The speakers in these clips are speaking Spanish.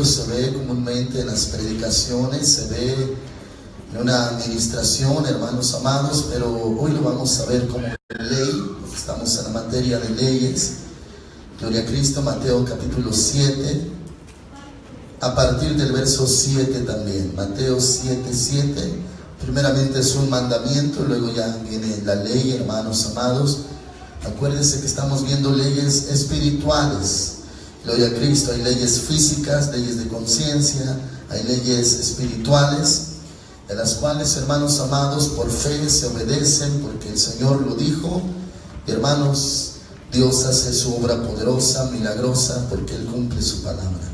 hermanitos, se ve comúnmente en las predicaciones, se ve en una administración, hermanos amados, pero hoy lo vamos a ver como ley. Estamos en la materia de leyes. Gloria a Cristo. Mateo capítulo 7, a partir del verso 7 también. Mateo 7:7. Primeramente es un mandamiento, luego ya viene la ley, hermanos amados. Acuérdense que estamos viendo leyes espirituales. Gloria a Cristo. Hay leyes físicas, leyes de conciencia, hay leyes espirituales, de las cuales, hermanos amados, por fe se obedecen, porque el Señor lo dijo. Y hermanos, Dios hace su obra poderosa, milagrosa, porque Él cumple su palabra.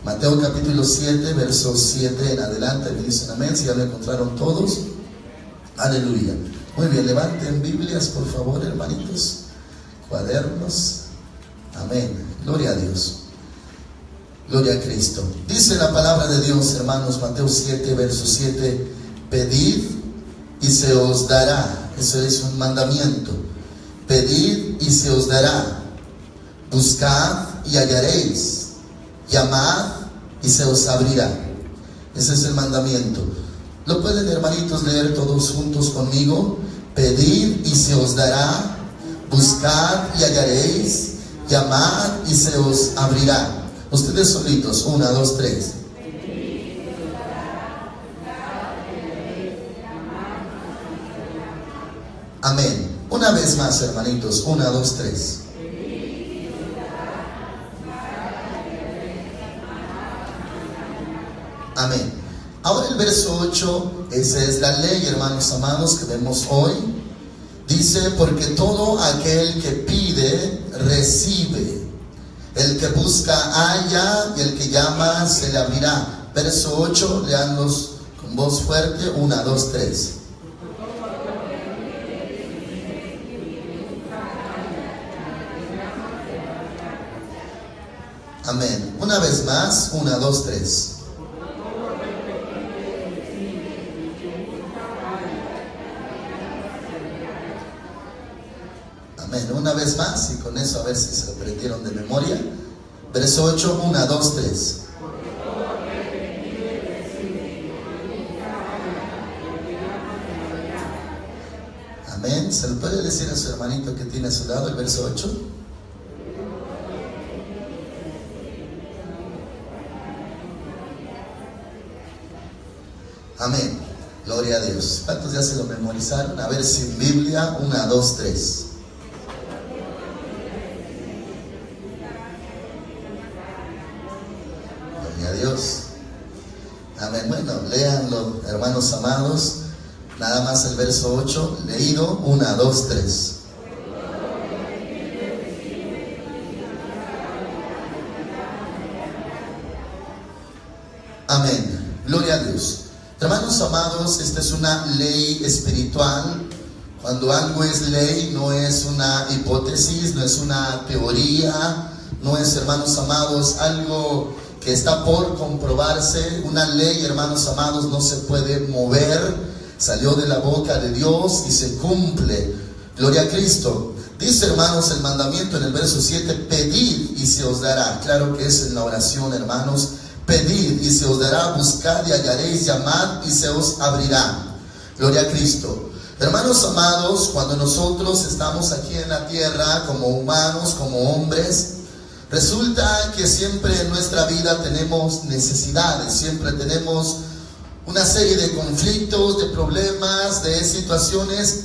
Mateo capítulo 7, versos 7 en adelante, me dicen amén, si ya lo encontraron todos. Aleluya. Muy bien, levanten Biblias, por favor, hermanitos, cuadernos. Amén. Gloria a Dios. Gloria a Cristo. Dice la palabra de Dios, hermanos, Mateo 7, verso 7: pedid y se os dará. Eso es un mandamiento. Pedid y se os dará. Buscad y hallaréis. Llamad y se os abrirá. Ese es el mandamiento. ¿Lo pueden, hermanitos, leer todos juntos conmigo? Pedid y se os dará. Buscad y hallaréis. Llamad y se os abrirá. Ustedes solitos, 1, 2, 3. Amén. Una vez más, hermanitos, 1, 2, 3. Amén. Ahora el verso 8, esa es la ley, hermanos amados, que vemos hoy. Dice: porque todo aquel que pide, recibe. El que busca, halla, y el que llama, se le abrirá. Verso 8, leanlos con voz fuerte. 1, 2, 3. Amén. Una vez más. 1, 2, 3. Amén. Una vez más, y con eso a ver si se lo aprendieron de memoria. Verso 8, 1, 2, 3. Amén. ¿Se lo puede decir a su hermanito que tiene a su lado el verso 8? Amén. Gloria a Dios. ¿Cuántos ya se lo memorizaron? A ver, sin Biblia. 1, 2, 3. Dios. Amén. Bueno, léanlo, hermanos amados. Nada más el verso 8 leído. 1, 2, 3. Amén. Gloria a Dios. Hermanos amados, esta es una ley espiritual. Cuando algo es ley, no es una hipótesis, no es una teoría, no es, hermanos amados, algo que está por comprobarse. Una ley, hermanos amados, no se puede mover. Salió de la boca de Dios y se cumple. Gloria a Cristo. Dice, hermanos, el mandamiento en el verso 7: pedid y se os dará. Claro que es en la oración, hermanos. Pedid y se os dará. Buscad y hallaréis. Llamad y se os abrirá. Gloria a Cristo. Hermanos amados, cuando nosotros estamos aquí en la tierra como humanos, como hombres, resulta que siempre en nuestra vida tenemos necesidades, siempre tenemos una serie de conflictos, de problemas, de situaciones,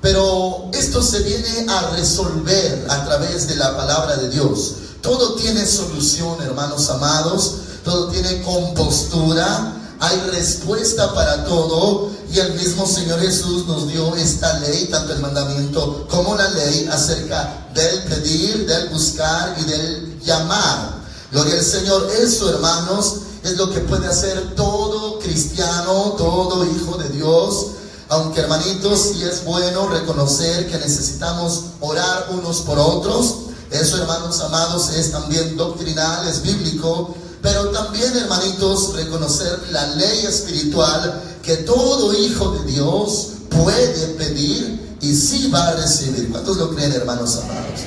pero esto se viene a resolver a través de la palabra de Dios. Todo tiene solución, hermanos amados, todo tiene compostura, hay respuesta para todo, y el mismo Señor Jesús nos dio esta ley, tanto el mandamiento como la ley, acerca del pedir, del buscar y del llamar. Gloria al Señor. Eso, hermanos, es lo que puede hacer todo cristiano, todo hijo de Dios. Aunque, hermanitos, sí es bueno reconocer que necesitamos orar unos por otros. Eso, hermanos amados, es también doctrinal, es bíblico. Pero también, hermanitos, reconocer la ley espiritual, que todo hijo de Dios puede pedir y sí va a recibir. ¿Cuántos lo creen, hermanos amados?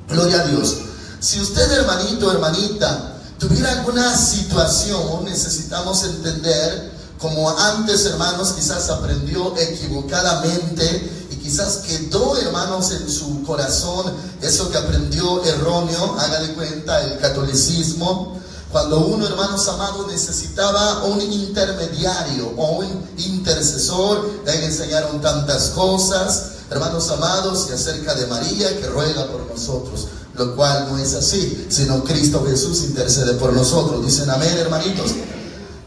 Gloria a Dios. Si usted, hermanito, hermanita, tuviera alguna situación, necesitamos entender, como antes, hermanos, quizás aprendió equivocadamente y quizás quedó, hermanos, en su corazón eso que aprendió erróneo. Haga de cuenta el catolicismo. Cuando uno, hermanos amados, necesitaba un intermediario o un intercesor, le enseñaron tantas cosas, hermanos amados, y acerca de María que ruega por nosotros, lo cual no es así, sino Cristo Jesús intercede por nosotros. Dicen amén, hermanitos.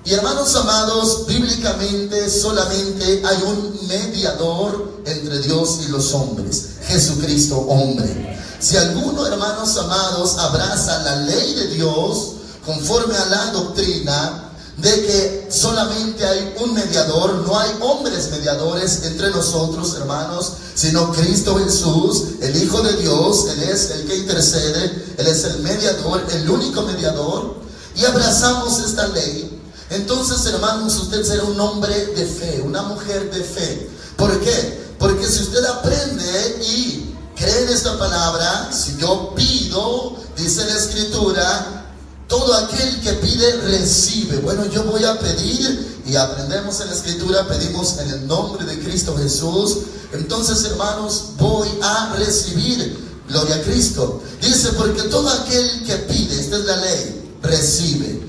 Y hermanos amados, bíblicamente solamente hay un mediador entre Dios y los hombres, Jesucristo hombre. Si alguno, hermanos amados, abraza la ley de Dios conforme a la doctrina de que solamente hay un mediador, no hay hombres mediadores entre nosotros, hermanos, sino Cristo Jesús, el Hijo de Dios. Él es el que intercede, Él es el mediador, el único mediador, y abrazamos esta ley. Entonces, hermanos, usted será un hombre de fe, una mujer de fe. ¿Por qué? Porque si usted aprende y cree en esta palabra, si yo pido, dice la Escritura, todo aquel que pide, recibe. Bueno, yo voy a pedir, y aprendemos en la Escritura, pedimos en el nombre de Cristo Jesús. Entonces, hermanos, voy a recibir. Gloria a Cristo. Dice, porque todo aquel que pide, esta es la ley, recibe.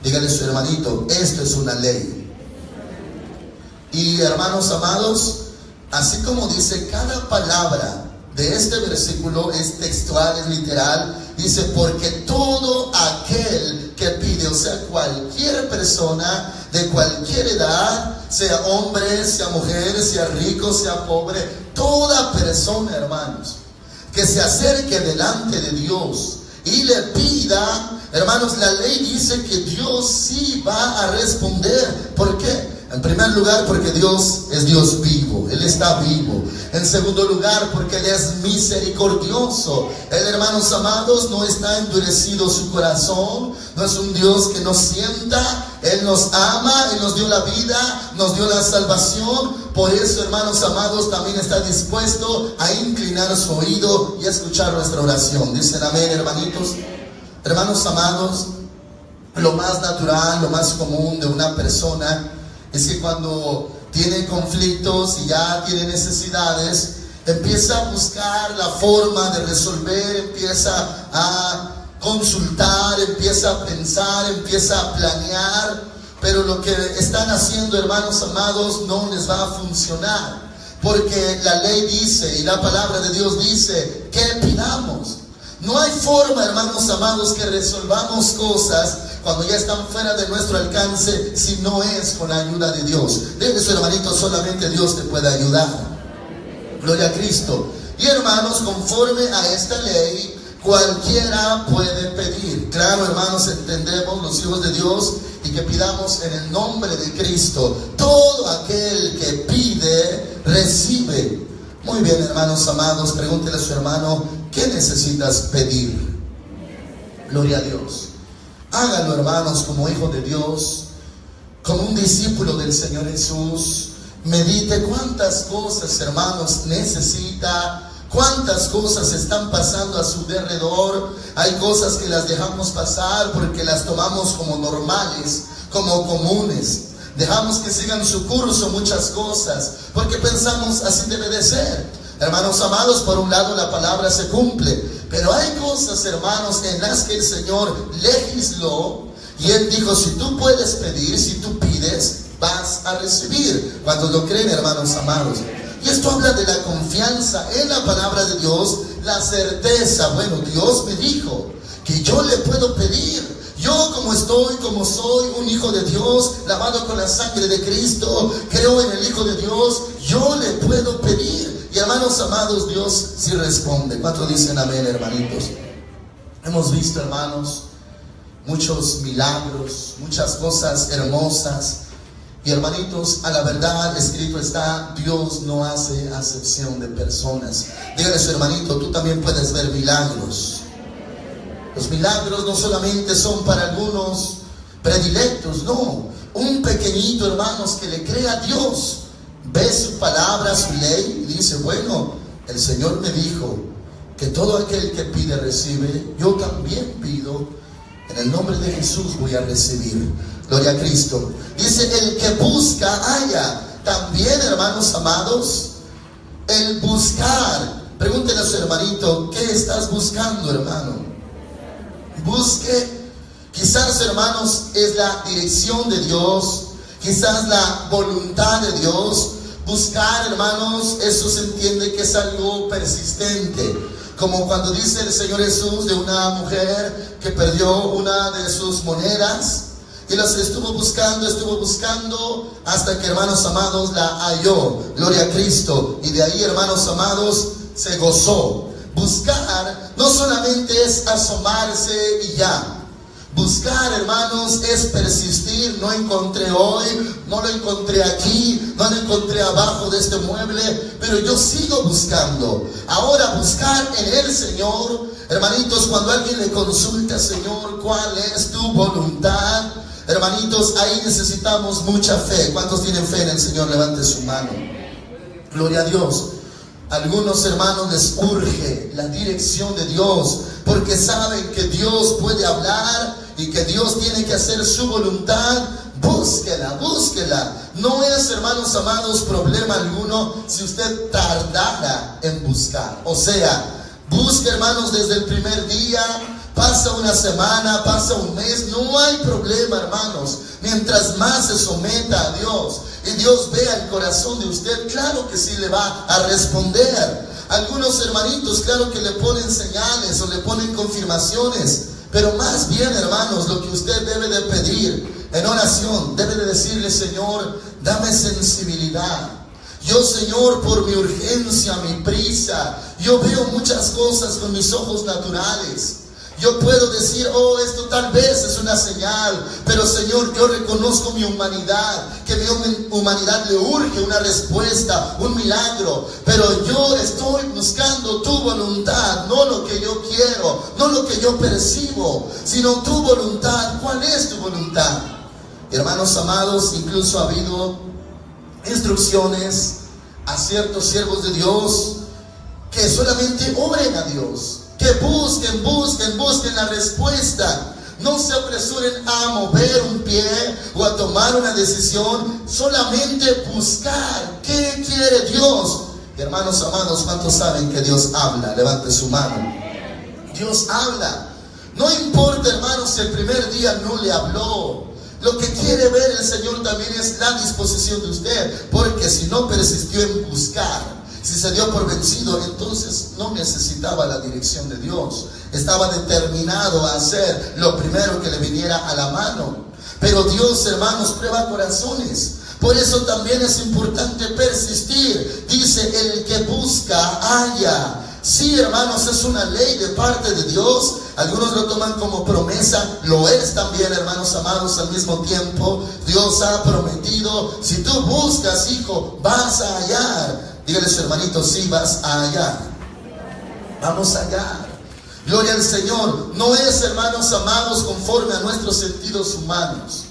Dígale a su hermanito, esto es una ley. Y hermanos amados, así como dice, cada palabra de este versículo es textual, es literal. Dice, porque todo aquel que pide, o sea, cualquier persona de cualquier edad, sea hombre, sea mujer, sea rico, sea pobre, toda persona, hermanos, que se acerque delante de Dios y le pida, hermanos, la ley dice que Dios sí va a responder. ¿Por qué? En primer lugar, porque Dios es Dios vivo, Él está vivo. En segundo lugar, porque Él es misericordioso. Él, hermanos amados, no está endurecido su corazón, no es un Dios que nos sienta. Él nos ama, Él nos dio la vida, nos dio la salvación. Por eso, hermanos amados, también está dispuesto a inclinar su oído y a escuchar nuestra oración. Dicen amén, hermanitos. Hermanos amados, lo más natural, lo más común de una persona es que cuando tiene conflictos y ya tiene necesidades, empieza a buscar la forma de resolver, empieza a consultar, empieza a pensar, empieza a planear. Pero lo que están haciendo, hermanos amados, no les va a funcionar, porque la ley dice y la palabra de Dios dice que pidamos. No hay forma, hermanos amados, que resolvamos cosas cuando ya están fuera de nuestro alcance, si no es con la ayuda de Dios. Dile a su hermanito, solamente Dios te puede ayudar. Gloria a Cristo. Y hermanos, conforme a esta ley, cualquiera puede pedir. Claro, hermanos, entendemos los hijos de Dios y que pidamos en el nombre de Cristo. Todo aquel que pide, recibe. Muy bien, hermanos amados, pregúntele a su hermano, ¿qué necesitas pedir? Gloria a Dios. Hágalo, hermanos, como hijo de Dios, como un discípulo del Señor Jesús. Medite cuántas cosas, hermanos, necesita, cuántas cosas están pasando a su derredor. Hay cosas que las dejamos pasar porque las tomamos como normales, como comunes. Dejamos que sigan su curso muchas cosas porque pensamos así debe de ser. Hermanos amados, por un lado la palabra se cumple, pero hay cosas, hermanos, en las que el Señor legisló y Él dijo, si tú puedes pedir, si tú pides, vas a recibir. ¿Cuántos lo creen, hermanos amados? Y esto habla de la confianza en la palabra de Dios, la certeza. Bueno, Dios me dijo que yo le puedo pedir. Yo como estoy, como soy un hijo de Dios, lavado con la sangre de Cristo, creo en el Hijo de Dios, yo le puedo pedir. Y hermanos amados, Dios sí responde. ¿Cuántos dicen amén, hermanitos? Hemos visto, hermanos, muchos milagros, muchas cosas hermosas. Y hermanitos, a la verdad escrito está, Dios no hace acepción de personas. Dígale a su hermanito, tú también puedes ver milagros. Los milagros no solamente son para algunos predilectos, no. Un pequeñito, hermanos, que le cree a Dios, ve su palabra, su ley, y dice, bueno, el Señor me dijo que todo aquel que pide recibe. Yo también pido En el nombre de Jesús voy a recibir. Gloria a Cristo. Dice, el que busca, halla. También, hermanos amados, el buscar. Pregúntenle a su hermanito, ¿qué estás buscando, hermano? Busque. Quizás, hermanos, es la dirección de Dios. Quizás la voluntad de Dios. Buscar, hermanos, eso se entiende que es algo persistente. Como cuando dice el Señor Jesús de una mujer que perdió una de sus monedas y las estuvo buscando hasta que, hermanos amados, la halló. Gloria a Cristo. Y de ahí, hermanos amados, se gozó. Buscar no solamente es asomarse y ya. Buscar, hermanos, es persistir. No encontré hoy, no lo encontré aquí, no lo encontré abajo de este mueble, pero yo sigo buscando. Ahora buscar en el Señor, hermanitos, cuando alguien le consulta, Señor, ¿cuál es tu voluntad? Hermanitos, ahí necesitamos mucha fe. ¿Cuántos tienen fe en el Señor? Levante su mano. Gloria a Dios. Algunos hermanos les urge la dirección de Dios, porque saben que Dios puede hablar y que Dios tiene que hacer su voluntad. Búsquela, búsquela. No es, hermanos amados, problema alguno si usted tardara en buscar. O sea, busque, hermanos, desde el primer día. Pasa una semana, pasa un mes, no hay problema, hermanos. Mientras más se someta a Dios y Dios vea el corazón de usted, claro que sí le va a responder. Algunos hermanitos, claro que le ponen señales o le ponen confirmaciones, pero más bien, hermanos, lo que usted debe de pedir en oración, debe de decirle, Señor, dame sensibilidad. Yo, Señor, por mi urgencia, mi prisa, yo veo muchas cosas con mis ojos naturales. Yo puedo decir, oh, esto tal vez es una señal, pero Señor, yo reconozco mi humanidad, que mi humanidad le urge una respuesta, un milagro, pero yo estoy buscando tu voluntad, no lo que yo quiero, no lo que yo percibo, sino tu voluntad. ¿Cuál es tu voluntad? Hermanos amados, incluso ha habido instrucciones a ciertos siervos de Dios que solamente oren a Dios. Que busquen la respuesta. No se apresuren a mover un pie o a tomar una decisión. Solamente buscar. ¿Qué quiere Dios? Y hermanos amados, ¿cuántos saben que Dios habla? Levante su mano. Dios habla. No importa, hermanos, si el primer día no le habló. Lo que quiere ver el Señor también es la disposición de usted. Porque si no persistió en buscar, si se dio por vencido, entonces no necesitaba la dirección de Dios. Estaba determinado a hacer lo primero que le viniera a la mano. Pero Dios, hermanos, prueba corazones. Por eso también es importante persistir. Dice, el que busca, halla. Sí, hermanos, es una ley de parte de Dios. Algunos lo toman como promesa. Lo es también, hermanos amados, al mismo tiempo. Dios ha prometido, si tú buscas, hijo, vas a hallar. Dígale a su hermanito, sí, vas a hallar. Vamos a hallar. Gloria al Señor. No es, hermanos amados, conforme a nuestros sentidos humanos.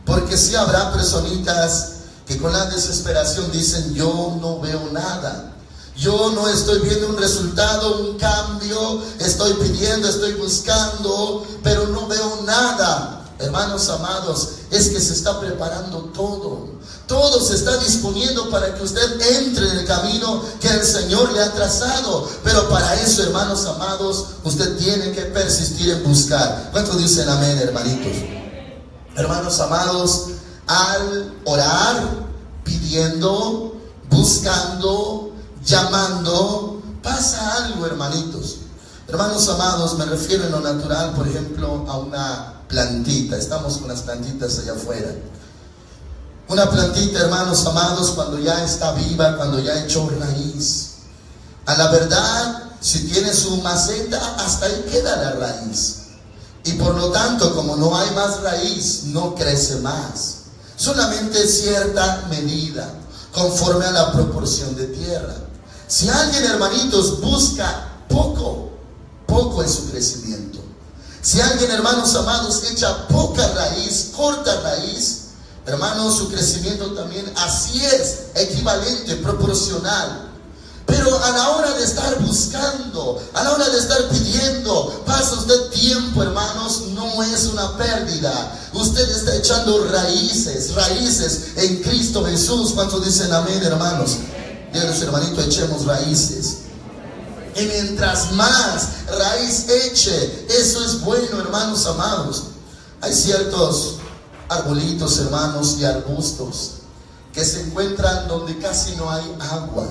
Porque sí habrá personitas que con la desesperación dicen, yo no veo nada. Yo no estoy viendo un resultado, un cambio. Estoy pidiendo, estoy buscando, pero no veo nada. Hermanos amados, es que se está preparando todo. Todo se está disponiendo para que usted entre en el camino que el Señor le ha trazado. Pero para eso, hermanos amados, usted tiene que persistir en buscar. ¿Cuántos dicen amén, hermanitos? Hermanos amados, al orar, pidiendo, buscando, llamando, pasa algo, hermanitos. Hermanos amados, me refiero en lo natural, por ejemplo, a una plantita. Estamos con las plantitas allá afuera. Una plantita, hermanos amados, cuando ya está viva, cuando ya echó raíz, a la verdad, si tiene su maceta, hasta ahí queda la raíz. Y por lo tanto, como no hay más raíz, no crece más. Solamente cierta medida, conforme a la proporción de tierra. Si alguien, hermanitos, busca poco es su crecimiento. Si alguien, hermanos amados, echa poca raíz, corta raíz, hermanos, su crecimiento también así es, equivalente, proporcional. Pero a la hora de estar buscando, a la hora de estar pidiendo, pasa usted tiempo, hermanos, no es una pérdida. Usted está echando raíces en Cristo Jesús. ¿Cuántos dicen amén, hermanos? Díganos, hermanito, echemos raíces. Y mientras más raíz eche, eso es bueno, hermanos amados. Hay ciertos arbolitos, hermanos, y arbustos que se encuentran donde casi no hay agua.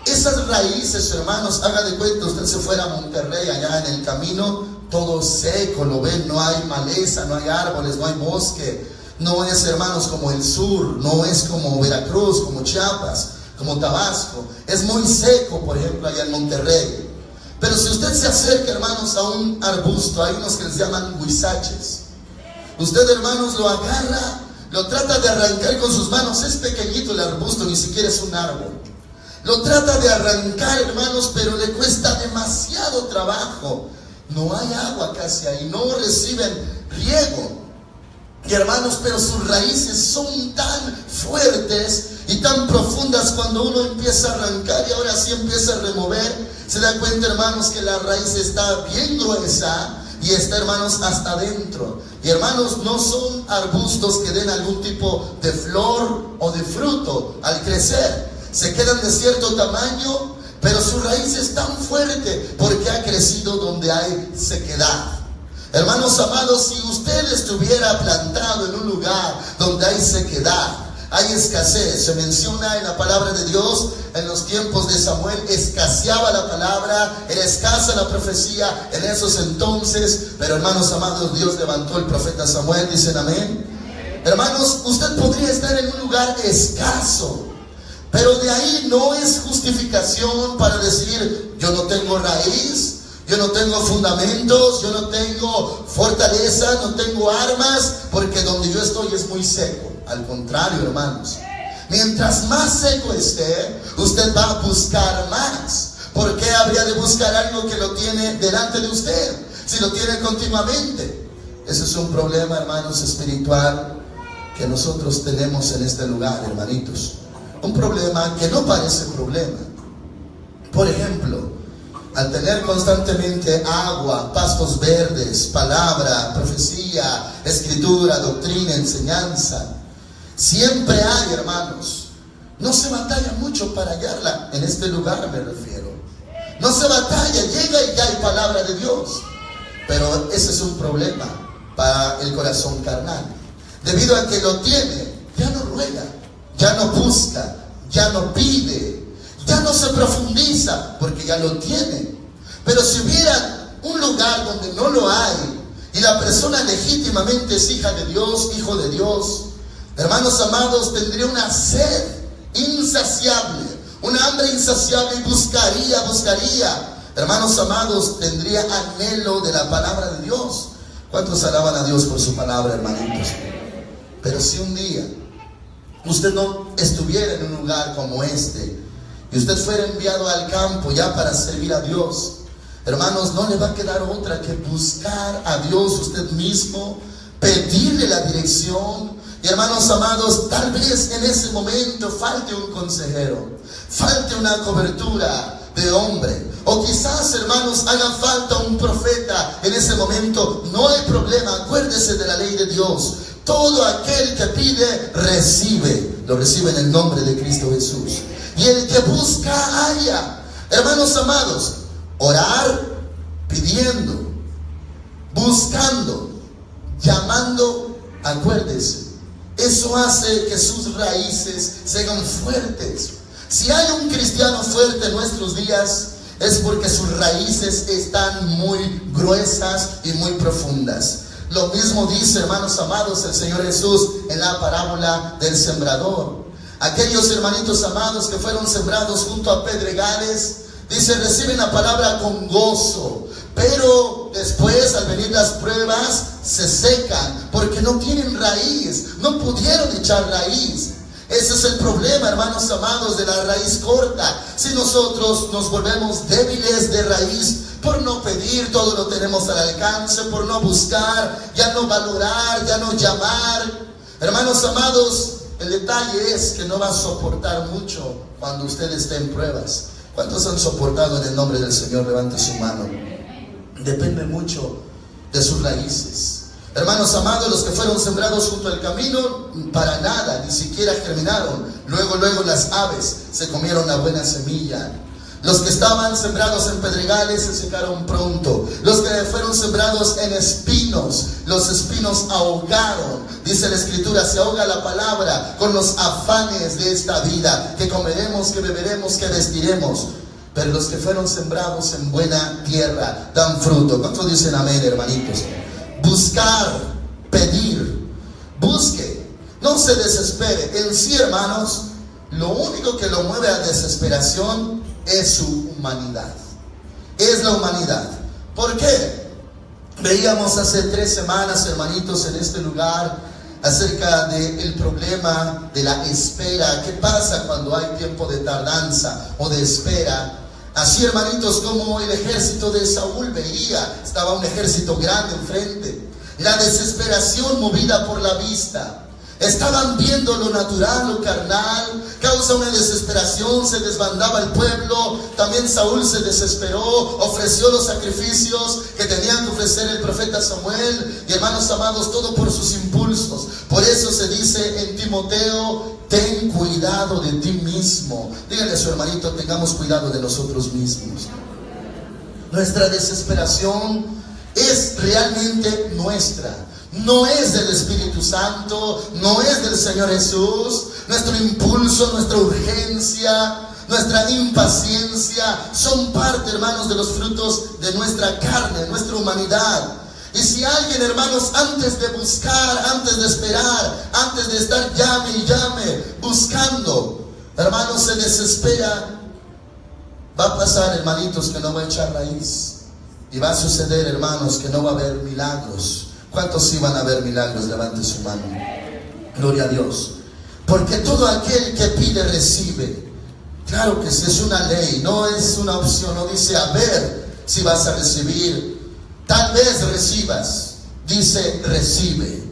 Esas raíces, hermanos, haga de cuenta, usted se fuera a Monterrey, allá en el camino, todo seco, lo ven, no hay maleza, no hay árboles, no hay bosque. No es, hermanos, como el sur, no es como Veracruz, como Chiapas, como Tabasco. Es muy seco, por ejemplo, allá en Monterrey. Pero si usted se acerca, hermanos, a un arbusto, hay unos que les llaman huizaches. Usted, hermanos, lo agarra, lo trata de arrancar con sus manos. Es pequeñito el arbusto, ni siquiera es un árbol. Lo trata de arrancar, hermanos, pero le cuesta demasiado trabajo. No hay agua casi ahí, no reciben riego. Y hermanos, pero sus raíces son tan fuertes y tan profundas. Cuando uno empieza a arrancar y ahora sí empieza a remover, se da cuenta, hermanos, que la raíz está bien gruesa y está, hermanos, hasta adentro. Y hermanos, no son arbustos que den algún tipo de flor o de fruto al crecer. Se quedan de cierto tamaño, pero su raíz es tan fuerte porque ha crecido donde hay sequedad. Hermanos amados, si usted estuviera plantado en un lugar donde hay sequedad, hay escasez, se menciona en la palabra de Dios, en los tiempos de Samuel, escaseaba la palabra, era escasa la profecía en esos entonces, pero hermanos amados, Dios levantó el profeta Samuel, dicen amén. Hermanos, usted podría estar en un lugar escaso, pero de ahí no es justificación para decir, yo no tengo raíz, yo no tengo fundamentos, yo no tengo fortaleza, no tengo armas, porque donde yo estoy es muy seco. Al contrario, hermanos, mientras más seco esté, usted va a buscar más. ¿Por qué habría de buscar algo que lo tiene delante de usted, si lo tiene continuamente? Ese es un problema, hermanos, espiritual que nosotros tenemos en este lugar, hermanitos. Un problema que no parece problema. Por ejemplo, al tener constantemente agua, pastos verdes, palabra, profecía, escritura, doctrina, enseñanza, siempre hay, hermanos. No se batalla mucho para hallarla. En este lugar me refiero. No se batalla, llega y ya hay palabra de Dios. Pero ese es un problema para el corazón carnal. Debido a que lo tiene, ya no ruega, ya no busca, ya no pide, ya no se profundiza, porque ya lo tiene. Pero si hubiera un lugar donde no lo hay, y la persona legítimamente es hija de Dios, hijo de Dios, hermanos amados, tendría una sed insaciable, una hambre insaciable, y buscaría, hermanos amados, tendría anhelo de la palabra de Dios. ¿Cuántos alaban a Dios por su palabra, hermanitos? Pero si un día usted no estuviera en un lugar como este, y usted fuera enviado al campo ya para servir a Dios, hermanos, no le va a quedar otra que buscar a Dios usted mismo, pedirle la dirección. Y hermanos amados, tal vez en ese momento falte un consejero, falte una cobertura de hombre, o quizás, hermanos, haga falta un profeta en ese momento. No hay problema, acuérdese de la ley de Dios. Todo aquel que pide, recibe. Lo recibe en el nombre de Cristo Jesús. Y el que busca, halla. Hermanos amados, orar, pidiendo, buscando, llamando, acuérdese. Eso hace que sus raíces sean fuertes. Si hay un cristiano fuerte en nuestros días, es porque sus raíces están muy gruesas y muy profundas. Lo mismo dice, hermanos amados, el Señor Jesús en la parábola del sembrador. Aquellos hermanitos amados que fueron sembrados junto a pedregales, dice, reciben la palabra con gozo, pero después, al venir las pruebas, se secan porque no tienen raíz, no pudieron echar raíz. Ese es el problema, hermanos amados, de la raíz corta. Si nosotros nos volvemos débiles de raíz, por no pedir, todo lo tenemos al alcance, por no buscar, ya no valorar, ya no llamar. Hermanos amados, El detalle es que no va a soportar mucho cuando usted esté en pruebas. ¿Cuántos han soportado en el nombre del Señor? Levante su mano. Depende mucho de sus raíces. Hermanos amados, los que fueron sembrados junto al camino, para nada, ni siquiera germinaron. Luego las aves se comieron la buena semilla. Los que estaban sembrados en pedregales se secaron pronto. Los que fueron sembrados en espinos, los espinos ahogaron. Dice la Escritura, se ahoga la palabra con los afanes de esta vida, que comeremos, que beberemos, que vestiremos. Pero los que fueron sembrados en buena tierra dan fruto. ¿Cuántos dicen amén, hermanitos? Buscar, pedir, busque, no se desespere. En sí, hermanos, lo único que lo mueve a desesperación es su humanidad. Es la humanidad. ¿Por qué? Veíamos hace 3 semanas, hermanitos, en este lugar, acerca del problema de la espera. ¿Qué pasa cuando hay tiempo de tardanza o de espera? Así, hermanitos, como el ejército de Saúl veía, estaba un ejército grande enfrente. La desesperación movida por la vista. Estaban viendo lo natural, lo carnal, causa una desesperación, se desbandaba el pueblo. También Saúl se desesperó, ofreció los sacrificios que tenían que ofrecer el profeta Samuel. Y hermanos amados, todo por sus impulsos. Por eso se dice en Timoteo, ten cuidado de ti mismo. Dígale a su hermanito, tengamos cuidado de nosotros mismos. Nuestra desesperación es realmente nuestra. No es del Espíritu Santo, no es del Señor Jesús. Nuestro impulso, nuestra urgencia, nuestra impaciencia son parte, hermanos, de los frutos de nuestra carne, nuestra humanidad. Y si alguien, hermanos, antes de buscar, antes de esperar, antes de estar llame y llame, buscando, hermanos, se desespera, va a pasar, hermanitos, que no va a echar raíz. Y va a suceder, hermanos, que no va a haber milagros. ¿Cuántos sí van a ver milagros? Levante su mano. Gloria a Dios. Porque todo aquel que pide, recibe. Claro que sí, es una ley, no es una opción. No dice a ver si vas a recibir. Tal vez recibas. Dice recibe.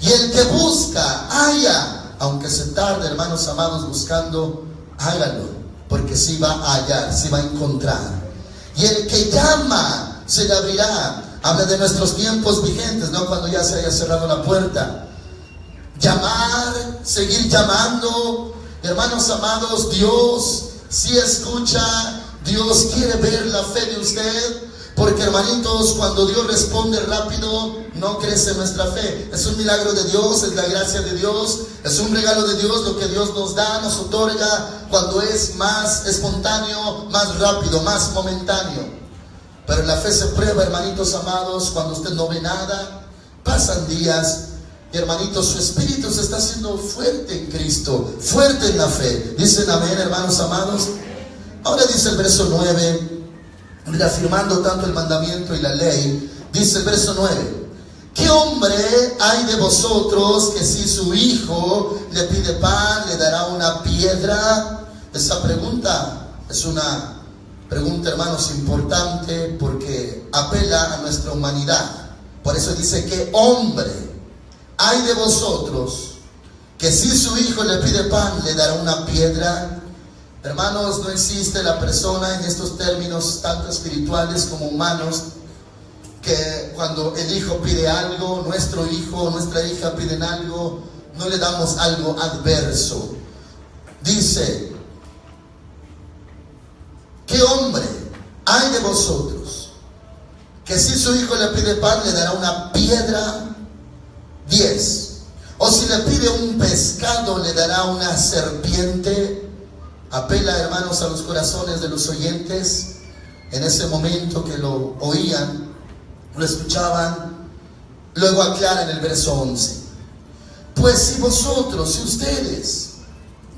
Y el que busca, halla. Aunque se tarde, hermanos amados, buscando, hágalo. Porque sí va a hallar, sí va a encontrar. Y el que llama, se le abrirá. Habla de nuestros tiempos vigentes, no cuando ya se haya cerrado la puerta. Llamar, seguir llamando. Hermanos amados, Dios sí escucha. Dios quiere ver la fe de usted. Porque, hermanitos, cuando Dios responde rápido, no crece nuestra fe. Es un milagro de Dios, es la gracia de Dios, es un regalo de Dios lo que Dios nos da, nos otorga cuando es más espontáneo, más rápido, más momentáneo. Pero la fe se prueba, hermanitos amados, cuando usted no ve nada. Pasan días y, hermanitos, su espíritu se está haciendo fuerte en Cristo, fuerte en la fe. Dicen amén, hermanos amados. Ahora dice el verso 9, reafirmando tanto el mandamiento y la ley. Dice el verso 9: ¿qué hombre hay de vosotros que si su hijo le pide pan, le dará una piedra? Esa pregunta es una pregunta, hermanos, importante porque apela a nuestra humanidad. Por eso dice: ¿qué hombre hay de vosotros que si su hijo le pide pan, le dará una piedra? Hermanos, no existe la persona en estos términos tanto espirituales como humanos que cuando el hijo pide algo, nuestro hijo o nuestra hija piden algo, no le damos algo adverso. Dice: ¿qué hombre hay de vosotros que si su hijo le pide pan, le dará una piedra? 10. O si le pide un pescado, le dará una serpiente. Apela, hermanos, a los corazones de los oyentes. En ese momento que lo oían, lo escuchaban. Luego aclara en el verso 11: pues si vosotros, si ustedes,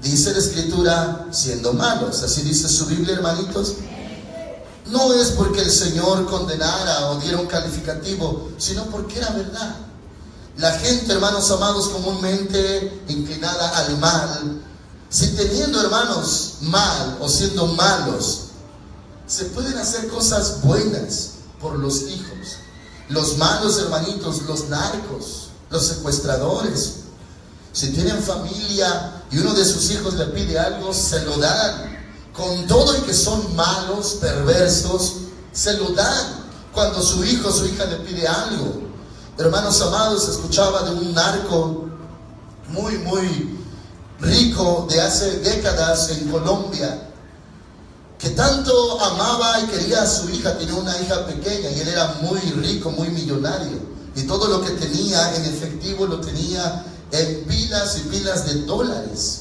dice la Escritura, siendo malos, así dice su Biblia, hermanitos, no es porque el Señor condenara o diera un calificativo, sino porque era verdad. La gente, hermanos amados, comúnmente inclinada al mal, si teniendo, hermanos, mal o siendo malos, se pueden hacer cosas buenas por los hijos. Los malos, hermanitos, los narcos, los secuestradores, Si tienen familia y uno de sus hijos le pide algo, se lo dan. Con todo y que son malos, perversos, se lo dan cuando su hijo o su hija le pide algo. Hermanos amados, escuchaba de un narco muy rico de hace décadas en Colombia, que tanto amaba y quería a su hija. Tenía una hija pequeña y él era muy rico, muy millonario, y todo lo que tenía en efectivo lo tenía en pilas y pilas de dólares.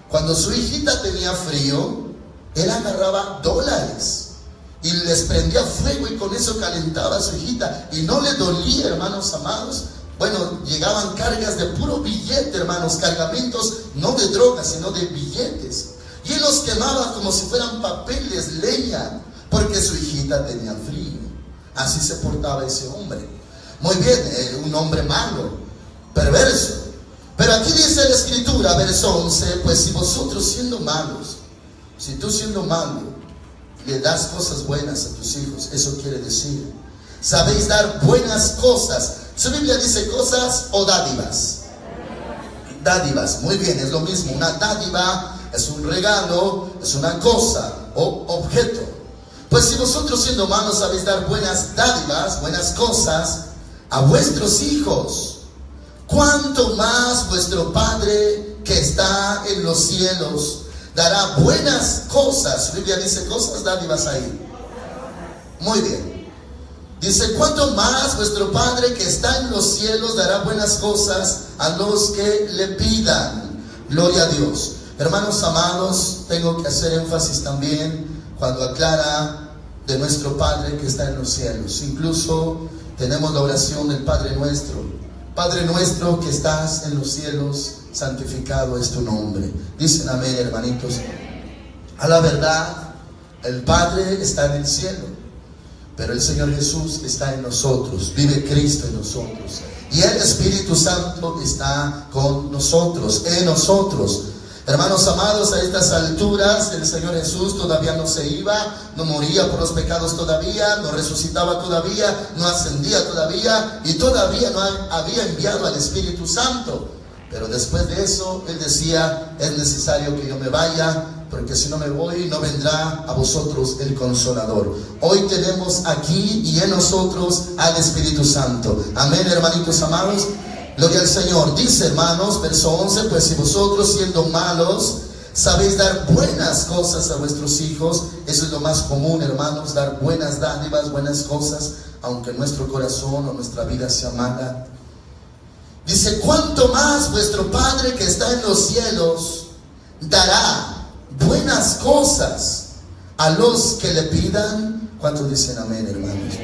Cuando su hijita tenía frío, él agarraba dólares y les prendía fuego y con eso calentaba a su hijita y no le dolía, hermanos amados. Bueno, llegaban cargas de puro billete, hermanos, cargamentos no de drogas, sino de billetes. Y él los quemaba como si fueran papeles, leña, porque su hijita tenía frío. Así se portaba ese hombre. Muy bien, un hombre malo, perverso. Pero aquí dice la Escritura, verso 11, pues si vosotros siendo malos, si tú siendo malo, le das cosas buenas a tus hijos, eso quiere decir, sabéis dar buenas cosas. Su Biblia dice cosas o dádivas. Dádivas, muy bien, es lo mismo. Una dádiva es un regalo, es una cosa o objeto. Pues si vosotros siendo malos sabéis dar buenas dádivas, buenas cosas a vuestros hijos, ¿cuánto más vuestro Padre que está en los cielos dará buenas cosas? Su Biblia dice cosas, dádivas ahí. Muy bien. Dice, ¿cuánto más vuestro Padre que está en los cielos dará buenas cosas a los que le pidan? Gloria a Dios. Hermanos amados, tengo que hacer énfasis también cuando aclara de nuestro Padre que está en los cielos. Incluso tenemos la oración del Padre nuestro. Padre nuestro que estás en los cielos, santificado es tu nombre. Dicen amén, hermanitos. A la verdad, el Padre está en el cielo, pero el Señor Jesús está en nosotros, vive Cristo en nosotros, y el Espíritu Santo está con nosotros, en nosotros. Hermanos amados, a estas alturas el Señor Jesús todavía no se iba, no moría por los pecados todavía, no resucitaba todavía, no ascendía todavía, y todavía no había enviado al Espíritu Santo. Pero después de eso, Él decía, es necesario que yo me vaya, porque si no me voy, no vendrá a vosotros el Consolador. Hoy tenemos aquí y en nosotros al Espíritu Santo. Amén, hermanitos amados. Gloria al Señor. Dice, hermanos, verso 11, pues si vosotros siendo malos sabéis dar buenas cosas a vuestros hijos. Eso es lo más común, hermanos, dar buenas dádivas, buenas cosas, aunque nuestro corazón o nuestra vida sea mala. Dice, ¿cuánto más vuestro Padre que está en los cielos dará buenas cosas a los que le pidan? ¿Cuántos dicen amén, hermanos?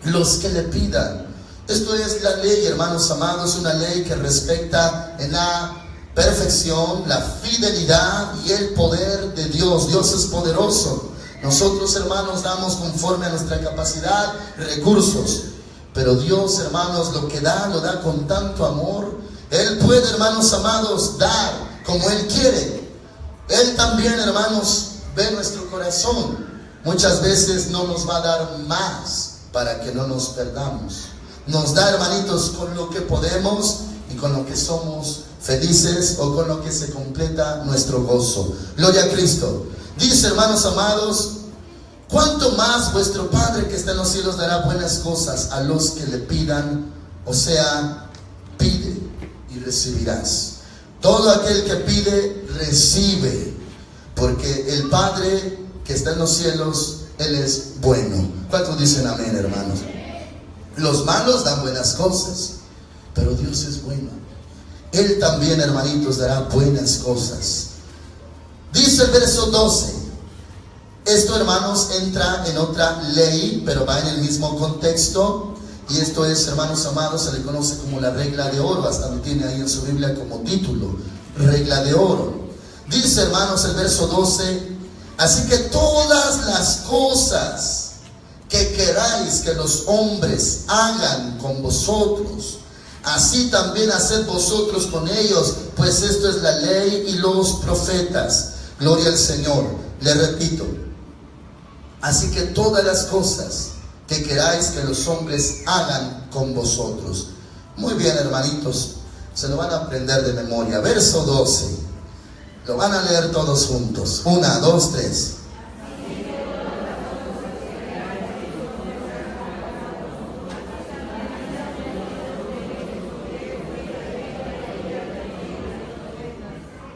Los que le pidan. Esto es la ley, hermanos amados, una ley que respecta en la perfección, la fidelidad y el poder de Dios. Dios es poderoso. Nosotros, hermanos, damos conforme a nuestra capacidad, recursos. Pero Dios, hermanos, lo que da, lo da con tanto amor. Él puede, hermanos amados, dar como Él quiere. Él también, hermanos, ve nuestro corazón. Muchas veces no nos va a dar más para que no nos perdamos. Nos da, hermanitos, con lo que podemos y con lo que somos felices o con lo que se completa nuestro gozo. Gloria a Cristo. Dice, hermanos amados, ¿cuánto más vuestro Padre que está en los cielos dará buenas cosas a los que le pidan? O sea, pide y recibirás. Todo aquel que pide, recibe, porque el Padre que está en los cielos, Él es bueno. ¿Cuántos dicen amén, hermanos? Los malos dan buenas cosas, pero Dios es bueno. Él también, hermanitos, dará buenas cosas. Dice el verso 12. Esto, hermanos, entra en otra ley, pero va en el mismo contexto. Y esto es, hermanos amados, se le conoce como la regla de oro. Hasta lo tiene ahí en su Biblia como título, regla de oro. Dice, hermanos, el verso 12: así que todas las cosas que queráis que los hombres hagan con vosotros, así también haced vosotros con ellos, pues esto es la ley y los profetas. Gloria al Señor. Le repito, así que todas las cosas que queráis que los hombres hagan con vosotros. Muy bien, hermanitos. Se lo van a aprender de memoria. Verso 12. Lo van a leer todos juntos. 1, 2, 3.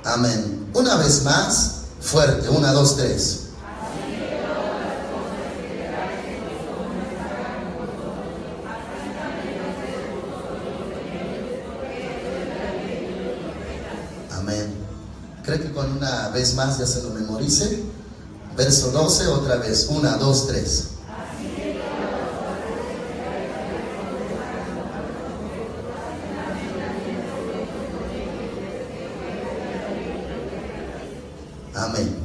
Amén. Una vez más, fuerte. 1, 2, 3. Amén. ¿Cree que con una vez más ya se lo memorice? Verso 12, otra vez. 1, 2, 3. Amén.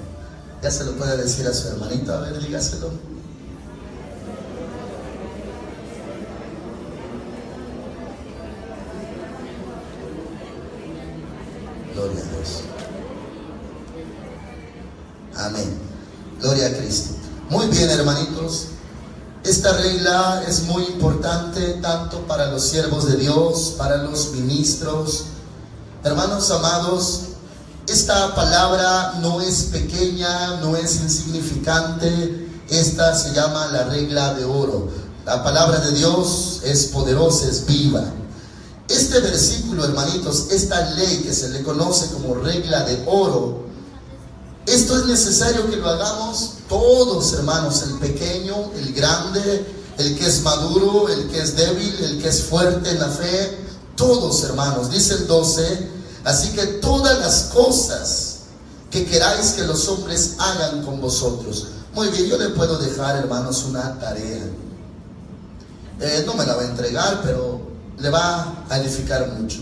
Ya se lo puede decir a su hermanito. A ver, dígaselo. Gloria a Dios. Amén. Gloria a Cristo. Muy bien, hermanitos. Esta regla es muy importante tanto para los siervos de Dios, para los ministros. Hermanos amados, esta palabra no es pequeña, no es insignificante. Esta se llama la regla de oro. La palabra de Dios es poderosa, es viva. Este versículo, hermanitos, esta ley que se le conoce como regla de oro, esto es necesario que lo hagamos todos, hermanos, el pequeño, el grande, el que es maduro, el que es débil, el que es fuerte en la fe, todos, hermanos. Dice el 12, así que todas las cosas que queráis que los hombres hagan con vosotros. Muy bien, yo le puedo dejar, hermanos, una tarea. No me la va a entregar, pero le va a edificar mucho.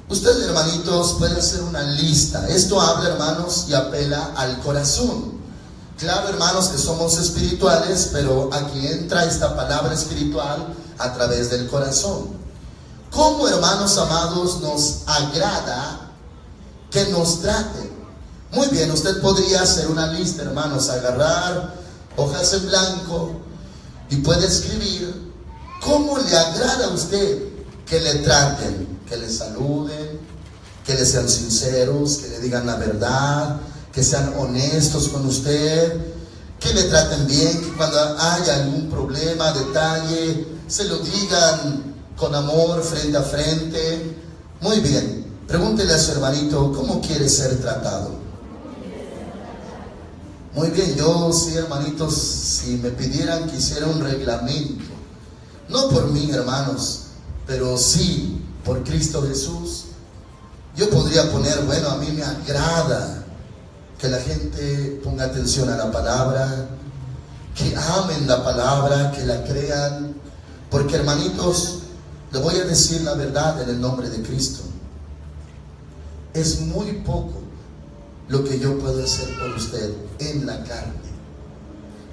Usted, hermanitos, puede hacer una lista. Esto habla, hermanos, y apela al corazón. Claro, hermanos, que somos espirituales, pero aquí entra esta palabra espiritual a través del corazón. ¿Cómo, hermanos amados, nos agrada que nos traten? Muy bien, usted podría hacer una lista, hermanos, agarrar hojas en blanco y puede escribir cómo le agrada a usted que le traten. Que le saluden, que le sean sinceros, que le digan la verdad, que sean honestos con usted, que le traten bien, que cuando haya algún problema, detalle, se lo digan con amor, frente a frente. Muy bien, pregúntele a su hermanito, ¿cómo quiere ser tratado? Muy bien, yo sí, hermanitos, si me pidieran que hiciera un reglamento, no por mí, hermanos, pero sí por Cristo Jesús, yo podría poner, bueno, a mí me agrada que la gente ponga atención a la palabra, que amen la palabra, que la crean, porque, hermanitos, le voy a decir la verdad en el nombre de Cristo. Es muy poco lo que yo puedo hacer por usted en la carne.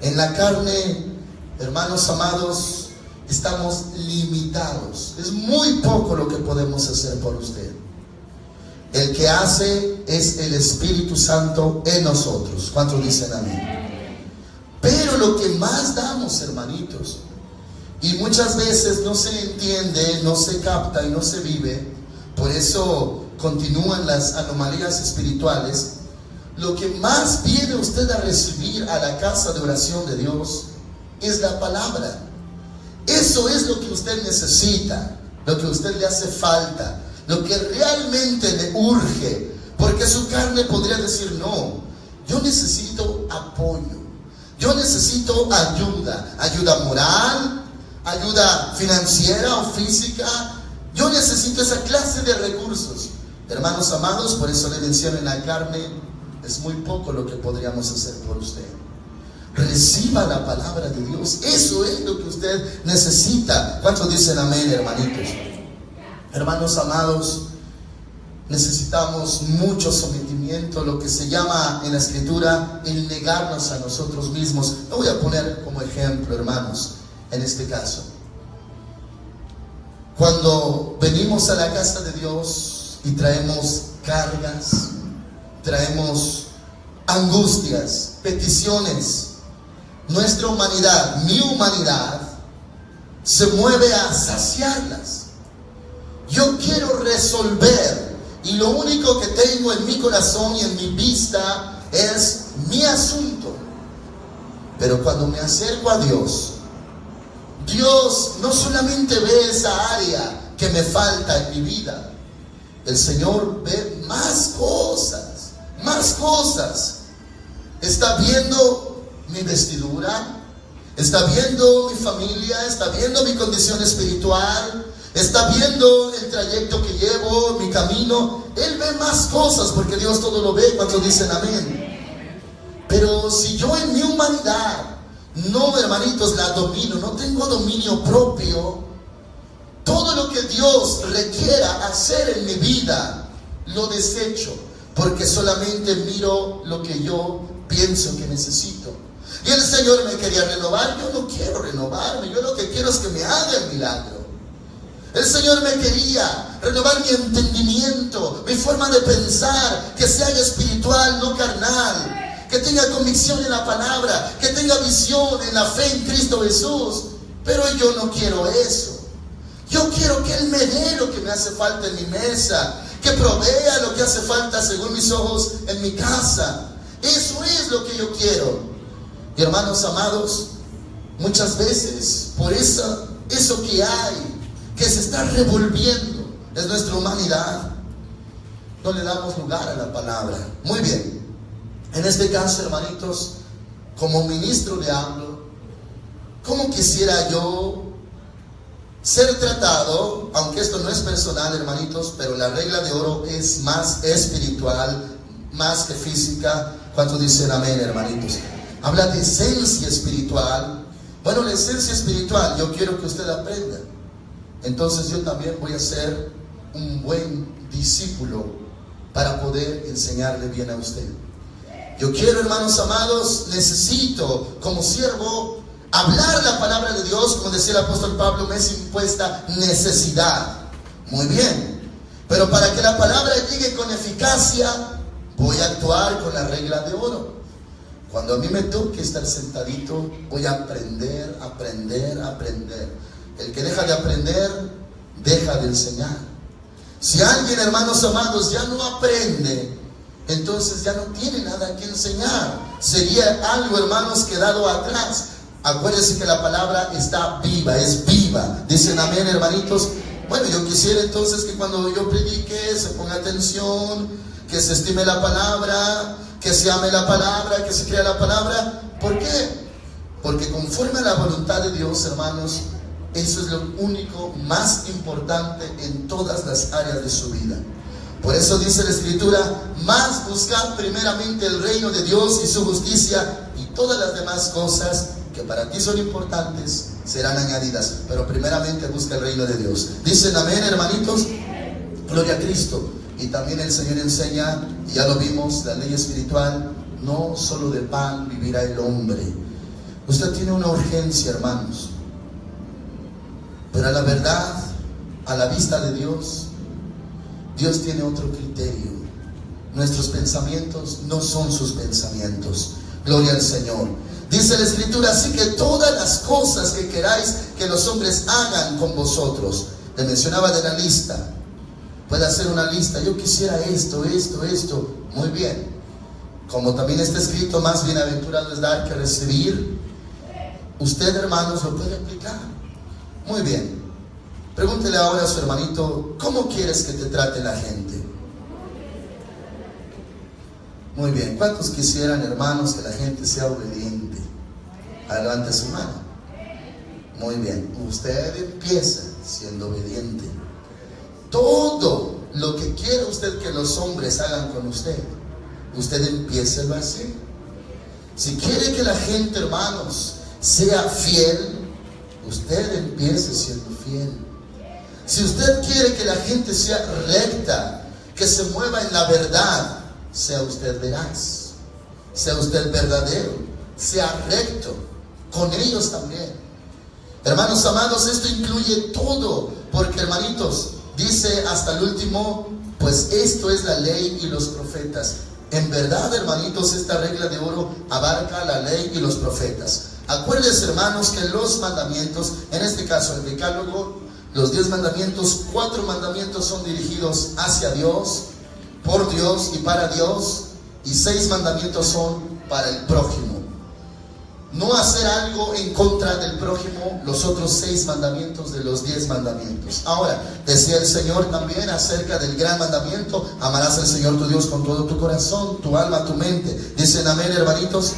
En la carne, hermanos amados, estamos limitados. Es muy poco lo que podemos hacer por usted. El que hace es el Espíritu Santo en nosotros. ¿Cuántos dicen amén? Pero lo que más damos, hermanitos, y muchas veces no se entiende, no se capta y no se vive, por eso continúan las anomalías espirituales. Lo que más viene usted a recibir a la casa de oración de Dios es la palabra. Eso es lo que usted necesita, lo que a usted le hace falta, lo que realmente le urge, porque su carne podría decir, no, yo necesito apoyo, yo necesito ayuda, ayuda moral, ayuda financiera o física, yo necesito esa clase de recursos. Hermanos amados, por eso le menciono, en la carne es muy poco lo que podríamos hacer por usted. Reciba la palabra de Dios. Eso es lo que usted necesita. ¿Cuántos dicen amén, hermanitos? Hermanos amados, necesitamos mucho sometimiento, lo que se llama en la escritura el negarnos a nosotros mismos. Lo voy a poner como ejemplo, hermanos, en este caso. Cuando venimos a la casa de Dios y traemos cargas, traemos angustias, peticiones, nuestra humanidad, mi humanidad, se mueve a saciarlas. Yo quiero resolver, y lo único que tengo en mi corazón y en mi vista es mi asunto. Pero cuando me acerco a Dios, Dios no solamente ve esa área que me falta en mi vida. El Señor ve más cosas, más cosas. Está viendo mi vestidura, está viendo mi familia, está viendo mi condición espiritual, está viendo el trayecto que llevo, mi camino. Él ve más cosas porque Dios todo lo ve. ¿Cuántos dicen amén? Pero si yo en mi humanidad no, hermanitos, la domino, no tengo dominio propio, todo lo que Dios requiera hacer en mi vida lo desecho, porque solamente miro lo que yo pienso que necesito. Y el Señor me quería renovar. Yo no quiero renovarme, yo lo que quiero es que me haga el milagro. El Señor me quería renovar mi entendimiento, mi forma de pensar, que sea espiritual, no carnal, que tenga convicción en la palabra, que tenga visión en la fe en Cristo Jesús. Pero yo no quiero eso. Yo quiero que Él me dé lo que me hace falta en mi mesa, que provea lo que hace falta según mis ojos en mi casa. Eso es lo que yo quiero. Y hermanos amados, muchas veces por eso que hay, que se está revolviendo, es nuestra humanidad, no le damos lugar a la palabra. Muy bien, en este caso, hermanitos, como ministro le hablo. ¿Cómo quisiera yo ser tratado? Aunque esto no es personal, hermanitos, pero la regla de oro es más espiritual, más que física. ¿Cuántos dicen amén, hermanitos? Habla de esencia espiritual. Bueno, la esencia espiritual yo quiero que usted aprenda. Entonces yo también voy a ser un buen discípulo para poder enseñarle bien a usted. Yo quiero, hermanos amados, necesito como siervo hablar la palabra de Dios. Como decía el apóstol Pablo, me es impuesta necesidad. Muy bien, pero para que la palabra llegue con eficacia, voy a actuar con la regla de oro. Cuando a mí me toque estar sentadito, voy a aprender. El que deja de aprender, deja de enseñar. Si alguien, hermanos amados, ya no aprende, entonces ya no tiene nada que enseñar. Sería algo, hermanos, quedado atrás. Acuérdense que la palabra está viva, es viva. Dicen amén, hermanitos. Bueno, yo quisiera entonces que cuando yo predique se ponga atención, que se estime la palabra, que se ame la palabra, que se crea la palabra. ¿Por qué? Porque conforme a la voluntad de Dios, hermanos, eso es lo único más importante en todas las áreas de su vida. Por eso dice la Escritura: más buscad primeramente el reino de Dios y su justicia, y todas las demás cosas que para ti son importantes serán añadidas. Pero primeramente busca el reino de Dios. Dicen amén, hermanitos. Gloria a Cristo. Y también el Señor enseña, y ya lo vimos, la ley espiritual: no solo de pan vivirá el hombre. Usted tiene una urgencia, hermanos, pero a la verdad, a la vista de Dios, Dios tiene otro criterio. Nuestros pensamientos no son sus pensamientos. Gloria al Señor. Dice la Escritura: así que todas las cosas que queráis que los hombres hagan con vosotros. Le mencionaba de la lista. Puede hacer una lista: yo quisiera esto. Muy bien. Como también está escrito: más bienaventurado es dar que recibir. Usted, hermanos, lo puede aplicar. Muy bien. Pregúntele ahora a su hermanito: ¿cómo quieres que te trate la gente? Muy bien. ¿Cuántos quisieran, hermanos, que la gente sea obediente? Levante su mano. Muy bien. Usted empieza siendo obediente. Todo lo que quiere usted que los hombres hagan con usted, usted empiece a hacer. Si quiere que la gente, hermanos, sea fiel, usted empiece siendo fiel. Si usted quiere que la gente sea recta, que se mueva en la verdad, sea usted veraz, sea usted verdadero, sea recto con ellos también. Hermanos amados, esto incluye todo, porque, hermanitos, dice hasta el último: pues esto es la ley y los profetas. En verdad, hermanitos, esta regla de oro abarca la ley y los profetas. Acuérdense, hermanos, que los mandamientos, en este caso el decálogo, Los 10 mandamientos, 4 mandamientos son dirigidos hacia Dios, por Dios y para Dios, y 6 mandamientos son para el prójimo. No hacer algo en contra del prójimo, los otros 6 mandamientos de los 10 mandamientos. Ahora, decía el Señor también acerca del gran mandamiento: amarás al Señor tu Dios con todo tu corazón, tu alma, tu mente. Dicen amén, hermanitos.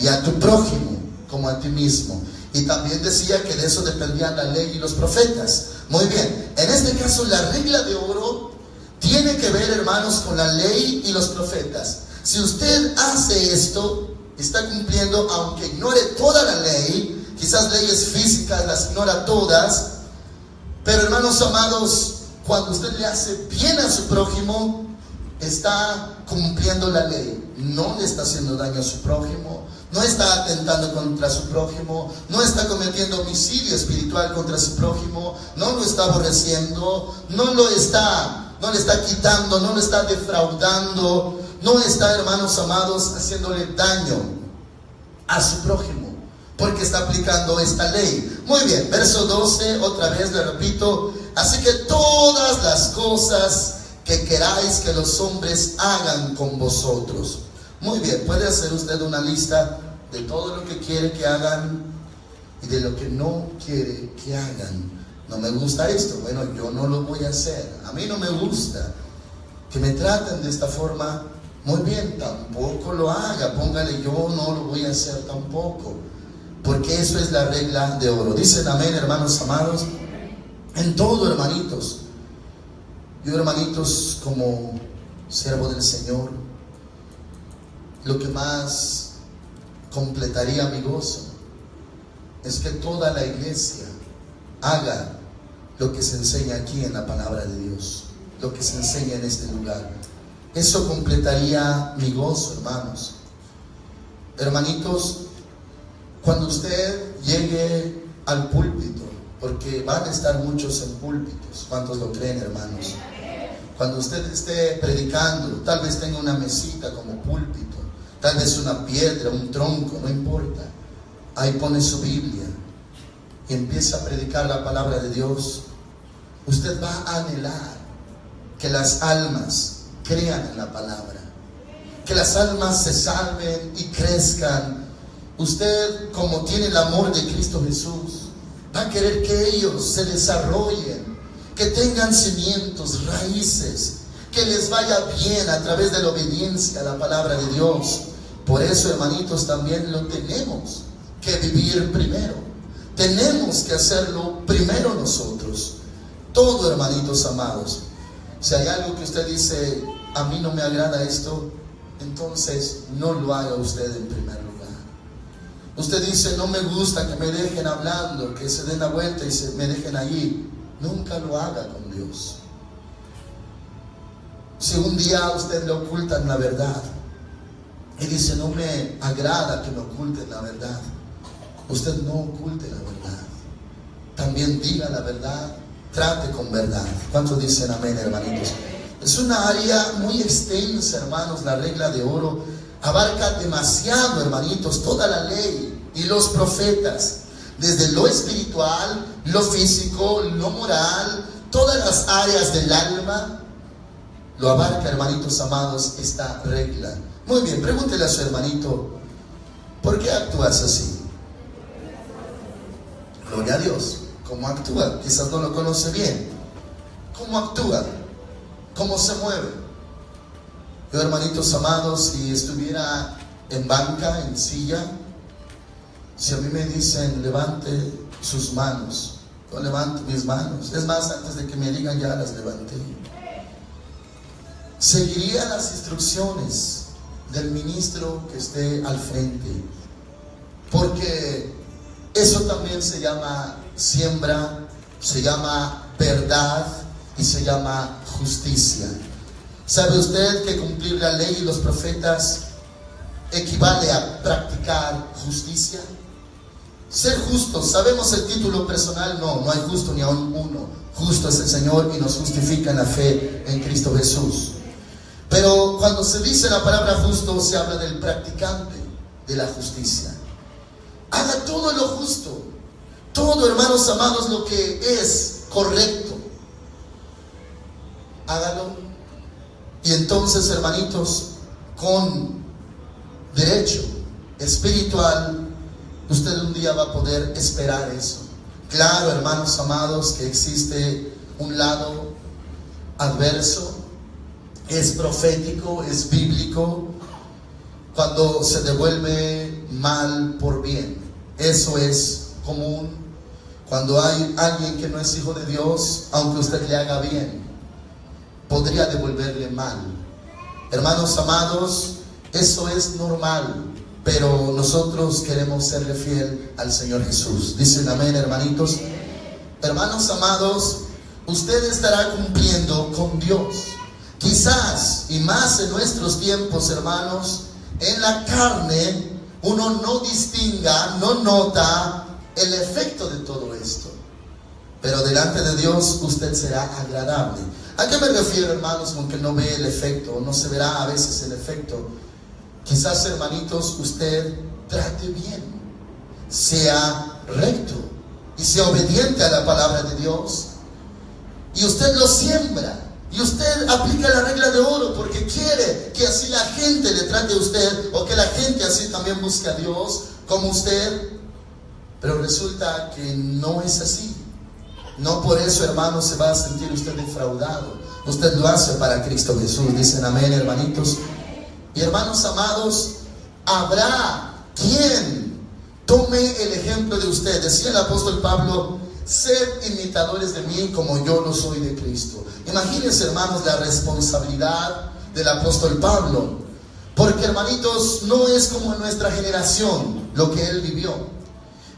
Y a tu prójimo como a ti mismo. Y también decía que de eso dependían la ley y los profetas. Muy bien, en este caso la regla de oro tiene que ver, hermanos, con la ley y los profetas. Si usted hace esto, está cumpliendo, aunque ignore toda la ley. Quizás leyes físicas las ignora todas, pero, hermanos amados, cuando usted le hace bien a su prójimo, está cumpliendo la ley. No le está haciendo daño a su prójimo, no está atentando contra su prójimo, no está cometiendo homicidio espiritual contra su prójimo, no lo está aborreciendo, no le está quitando, no lo está defraudando, no está, hermanos amados, haciéndole daño a su prójimo, porque está aplicando esta ley. Muy bien, verso 12, otra vez le repito: así que todas las cosas que queráis que los hombres hagan con vosotros. Muy bien, puede hacer usted una lista de todo lo que quiere que hagan y de lo que no quiere que hagan. No me gusta esto, bueno, yo no lo voy a hacer. A mí no me gusta que me traten de esta forma. Muy bien, tampoco lo haga. Póngale: yo no lo voy a hacer tampoco, porque eso es la regla de oro. Dicen amén, hermanos amados. En todo, hermanitos, yo, hermanitos, como siervo del Señor, lo que más completaría mi gozo es que toda la iglesia haga lo que se enseña aquí en la palabra de Dios, lo que se enseña en este lugar. Eso completaría mi gozo, hermanos. Hermanitos, cuando usted llegue al púlpito, porque van a estar muchos en púlpitos, ¿cuántos lo creen, hermanos? Cuando usted esté predicando, tal vez tenga una mesita como púlpito, tal vez una piedra, un tronco, no importa. Ahí pone su Biblia y empieza a predicar la palabra de Dios. Usted va a anhelar que las almas crean en la palabra, que las almas se salven y crezcan. Usted, como tiene el amor de Cristo Jesús, va a querer que ellos se desarrollen, que tengan cimientos, raíces, que les vaya bien a través de la obediencia a la palabra de Dios. Por eso, hermanitos, también lo tenemos que vivir primero. Tenemos que hacerlo primero nosotros. Todo, hermanitos amados. Si hay algo que usted dice: a mí no me agrada esto, entonces no lo haga usted en primer lugar. Usted dice: no me gusta que me dejen hablando, que se den la vuelta y me dejen allí. Nunca lo haga con Dios. Si un día a usted le ocultan la verdad y dice: no me agrada que me oculten la verdad, usted no oculte la verdad. También diga la verdad, trate con verdad. ¿Cuántos dicen amén, hermanitos? Es una área muy extensa, hermanos. La regla de oro abarca demasiado, hermanitos, toda la ley y los profetas, desde lo espiritual, lo físico, lo moral, todas las áreas del alma. Lo abarca, hermanitos amados, esta regla. Muy bien, pregúntele a su hermanito: ¿por qué actúas así? Gloria a Dios. ¿Cómo actúa? Quizás no lo conoce bien. ¿Cómo actúa? ¿Cómo se mueve? Yo, hermanitos amados, si estuviera en banca, en silla, si a mí me dicen: levante sus manos, yo levanto mis manos. Es más, antes de que me digan, ya las levanté. Seguiría las instrucciones del ministro que esté al frente, porque eso también se llama siembra, se llama verdad y se llama justicia. ¿Sabe usted que cumplir la ley y los profetas equivale a practicar justicia? Ser justos, ¿sabemos el título personal? No hay justo ni aún uno. Justo es el Señor y nos justifica en la fe en Cristo Jesús. Pero cuando se dice la palabra justo, se habla del practicante de la justicia. Haga todo lo justo, todo, hermanos amados, lo que es correcto, hágalo. Y entonces, hermanitos, con derecho espiritual, usted un día va a poder esperar eso. Claro, hermanos amados, que existe un lado adverso, es profético, es bíblico, cuando se devuelve mal por bien. Eso es común. Cuando hay alguien que no es hijo de Dios, aunque usted le haga bien, podría devolverle mal. Hermanos amados, eso es normal, pero nosotros queremos serle fiel al Señor Jesús. Dicen amén, hermanitos. Hermanos amados, usted estará cumpliendo con Dios. Quizás, y más en nuestros tiempos, hermanos, en la carne uno no distinga, no nota el efecto de todo esto, pero delante de Dios usted será agradable. ¿A qué me refiero, hermanos, con que no ve el efecto? No se verá a veces el efecto. Quizás, hermanitos, usted trate bien, sea recto y sea obediente a la palabra de Dios, y usted lo siembra. Y usted aplica la regla de oro porque quiere que así la gente le trate a usted, o que la gente así también busque a Dios como usted. Pero resulta que no es así. No por eso, hermano, se va a sentir usted defraudado. Usted lo hace para Cristo Jesús. Dicen amén, hermanitos. Y hermanos amados, habrá quien tome el ejemplo de usted. Decía el apóstol Pablo: sed imitadores de mí como yo lo soy de Cristo. Imagínense, hermanos, la responsabilidad del apóstol Pablo, porque, hermanitos, no es como en nuestra generación lo que él vivió.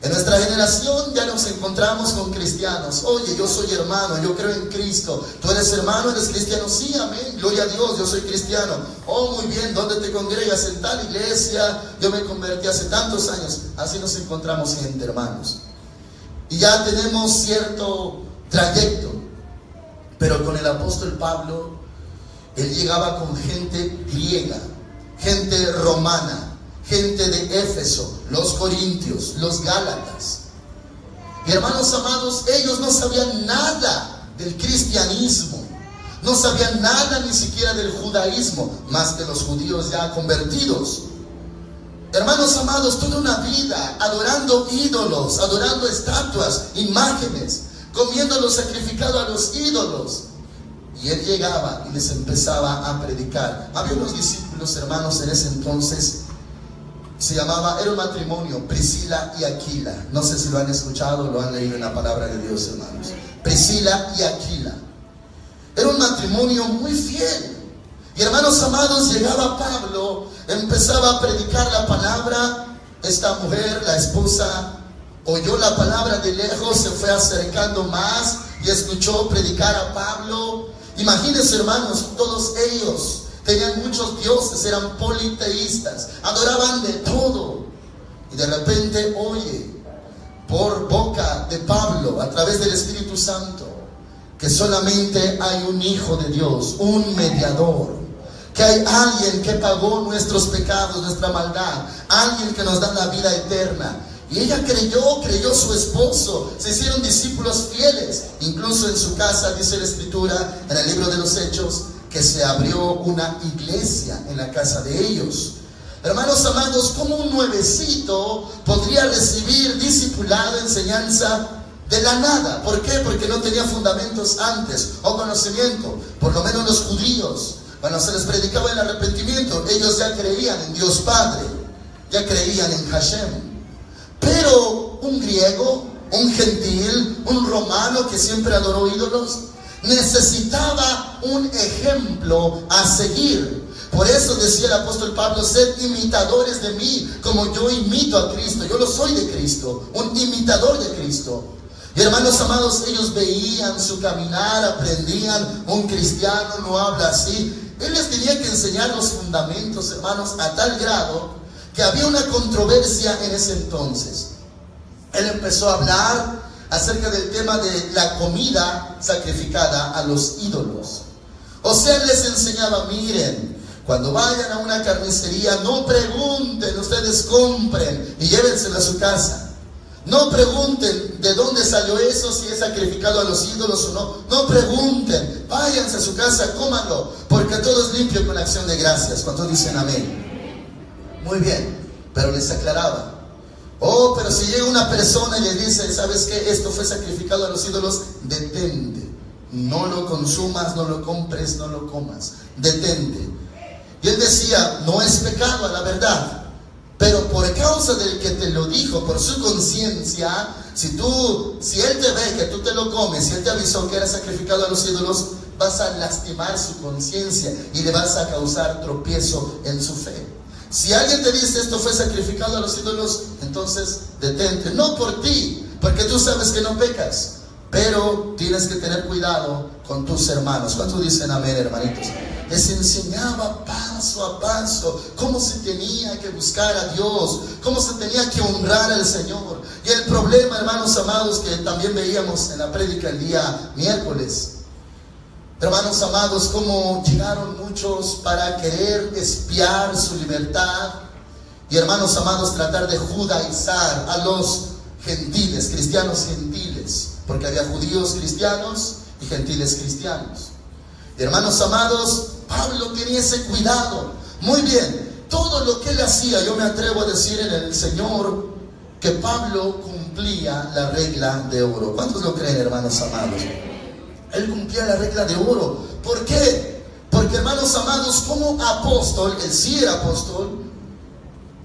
En nuestra generación ya nos encontramos con cristianos. Oye, yo soy hermano, yo creo en Cristo. ¿Tú eres hermano, eres cristiano? Sí, amén, gloria a Dios, yo soy cristiano. Oh, muy bien, ¿dónde te congregas? En tal iglesia, yo me convertí hace tantos años. Así nos encontramos gente, hermanos. Y ya tenemos cierto trayecto. Pero con el apóstol Pablo, él llegaba con gente griega, gente romana, gente de Éfeso, los corintios, los gálatas. Y hermanos amados, ellos no sabían nada del cristianismo, no sabían nada ni siquiera del judaísmo, más que los judíos ya convertidos. Hermanos amados, toda una vida adorando ídolos, adorando estatuas, imágenes, comiendo lo sacrificado a los ídolos. Y él llegaba y les empezaba a predicar. Había unos discípulos, hermanos, en ese entonces, era un matrimonio, Priscila y Aquila. No sé si lo han escuchado o lo han leído en la palabra de Dios, hermanos. Priscila y Aquila. Era un matrimonio muy fiel. Y hermanos amados, llegaba Pablo, empezaba a predicar la palabra. Esta mujer, la esposa, oyó la palabra de lejos, se fue acercando más y escuchó predicar a Pablo. Imagínense, hermanos, todos ellos tenían muchos dioses, eran politeístas, adoraban de todo. Y de repente oye por boca de Pablo, a través del Espíritu Santo, que solamente hay un Hijo de Dios, un mediador, que hay alguien que pagó nuestros pecados, nuestra maldad, alguien que nos da la vida eterna. Y ella creyó su esposo, se hicieron discípulos fieles. Incluso en su casa, dice la Escritura, en el libro de los Hechos, que se abrió una iglesia en la casa de ellos. Hermanos amados, ¿cómo un nuevecito podría recibir discipulado, enseñanza de la nada? ¿Por qué? Porque no tenía fundamentos antes o conocimiento. Por lo menos los judíos, cuando se les predicaba el arrepentimiento, ellos ya creían en Dios Padre, ya creían en Hashem. Pero un griego, un gentil, un romano que siempre adoró ídolos, necesitaba un ejemplo a seguir. Por eso decía el apóstol Pablo: sed imitadores de mí como yo imito a Cristo. Yo lo soy de Cristo, un imitador de Cristo. Y hermanos amados, ellos veían su caminar, aprendían: un cristiano no habla así. Él les tenía que enseñar los fundamentos, hermanos, a tal grado que había una controversia en ese entonces. Él empezó a hablar acerca del tema de la comida sacrificada a los ídolos. O sea, les enseñaba: miren, cuando vayan a una carnicería, no pregunten, ustedes compren y llévensela a su casa. No pregunten de dónde salió eso, si es sacrificado a los ídolos o no. No pregunten, váyanse a su casa, cómanlo, porque todo es limpio con acción de gracias. ¿Cuántos dicen amén? Muy bien, pero les aclaraba. Oh, pero si llega una persona y le dice, ¿sabes qué? Esto fue sacrificado a los ídolos, detente. No lo consumas, no lo compres, no lo comas. Detente. Y él decía, no es pecado a la verdad. Pero por causa del que te lo dijo, por su conciencia, si él te ve que tú te lo comes, si él te avisó que era sacrificado a los ídolos, vas a lastimar su conciencia y le vas a causar tropiezo en su fe. Si alguien te dice esto fue sacrificado a los ídolos, entonces detente. No por ti, porque tú sabes que no pecas, pero tienes que tener cuidado con tus hermanos. ¿Cuántos dicen amén, hermanitos? Les enseñaba paso a paso cómo se tenía que buscar a Dios, cómo se tenía que honrar al Señor. Y el problema, hermanos amados, que también veíamos en la prédica el día miércoles, hermanos amados, cómo llegaron muchos para querer espiar su libertad y, hermanos amados, tratar de judaizar a los gentiles, cristianos gentiles, porque había judíos cristianos y gentiles cristianos. Y, hermanos amados, Pablo tenía ese cuidado. Muy bien, todo lo que él hacía, yo me atrevo a decir en el Señor que Pablo cumplía la regla de oro. ¿Cuántos lo creen, hermanos amados? Él cumplía la regla de oro. ¿Por qué? Porque, hermanos amados, como apóstol, él sí era apóstol,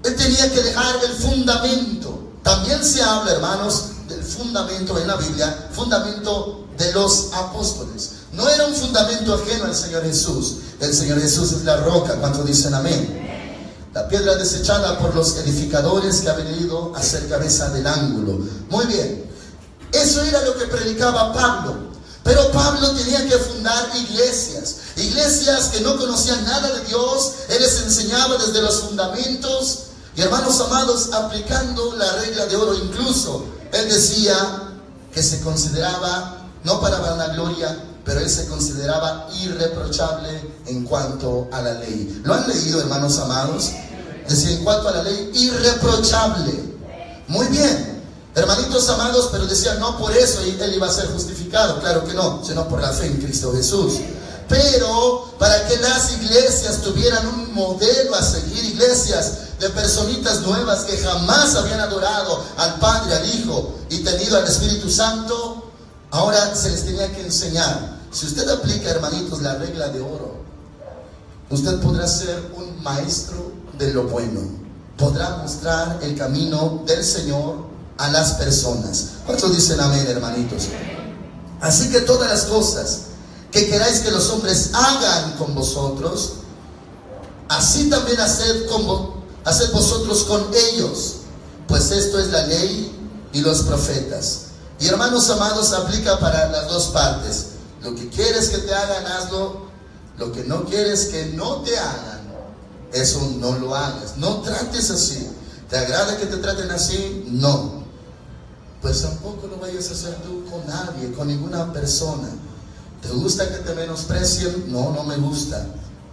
él tenía que dejar el fundamento. También se habla, hermanos, del fundamento en la Biblia, fundamento de los apóstoles. No era un fundamento ajeno al Señor Jesús. El Señor Jesús es la roca. ¿Cuántos dicen amén? La piedra desechada por los edificadores que ha venido a ser cabeza del ángulo. Muy bien. Eso era lo que predicaba Pablo. Pero Pablo tenía que fundar iglesias que no conocían nada de Dios. Él les enseñaba desde los fundamentos. Y, hermanos amados, aplicando la regla de oro, incluso él decía que se consideraba, no para vanagloria, pero él se consideraba irreprochable en cuanto a la ley. ¿Lo han leído, hermanos amados? Decía, en cuanto a la ley, irreprochable. Muy bien, hermanitos amados, pero decía, no por eso él iba a ser justificado. Claro que no, sino por la fe en Cristo Jesús. Pero para que las iglesias tuvieran un modelo a seguir, iglesias de personitas nuevas que jamás habían adorado al Padre, al Hijo y tenido al Espíritu Santo, ahora se les tenía que enseñar. Si usted aplica, hermanitos, la regla de oro, usted podrá ser un maestro de lo bueno. Podrá mostrar el camino del Señor a las personas. ¿Cuántos dicen amén, hermanitos? Así que todas las cosas que queráis que los hombres hagan con vosotros, así también haced vosotros con ellos, pues esto es la ley y los profetas. Y, hermanos amados, aplica para las dos partes. Lo que quieres que te hagan, hazlo. Lo que no quieres que no te hagan, eso no lo hagas. No trates así. ¿Te agrada que te traten así? No. Pues tampoco lo vayas a hacer tú con nadie, con ninguna persona. ¿Te gusta que te menosprecien? No, no me gusta.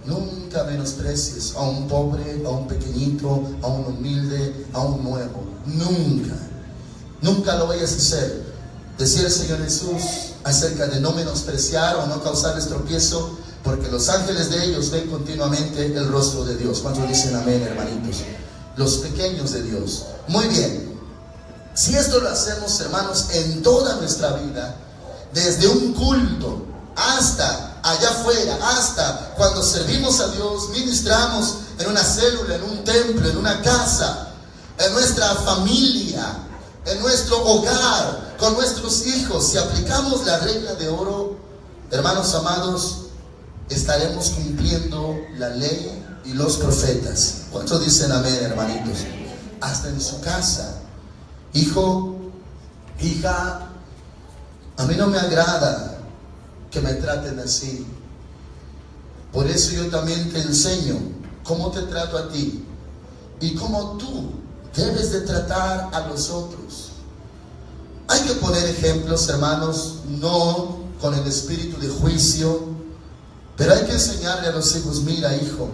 Nunca menosprecies a un pobre, a un pequeñito, a un humilde, a un nuevo. Nunca. Nunca lo vayas a hacer. Decía el Señor Jesús acerca de no menospreciar o no causarles tropiezo, porque los ángeles de ellos ven continuamente el rostro de Dios. ¿Cuántos dicen amén, hermanitos? Los pequeños de Dios. Muy bien. Si esto lo hacemos, hermanos, en toda nuestra vida, desde un culto hasta allá afuera, hasta cuando servimos a Dios, ministramos en una célula, en un templo, en una casa, en nuestra familia, en nuestro hogar, con nuestros hijos, si aplicamos la regla de oro, hermanos amados, estaremos cumpliendo la ley y los profetas. ¿Cuántos dicen amén, hermanitos? Hasta en su casa. Hijo, hija, a mí no me agrada que me traten así. Por eso yo también te enseño cómo te trato a ti y cómo tú debes de tratar a los otros. Hay que poner ejemplos, hermanos, no con el espíritu de juicio, pero hay que enseñarle a los hijos, mira, hijo,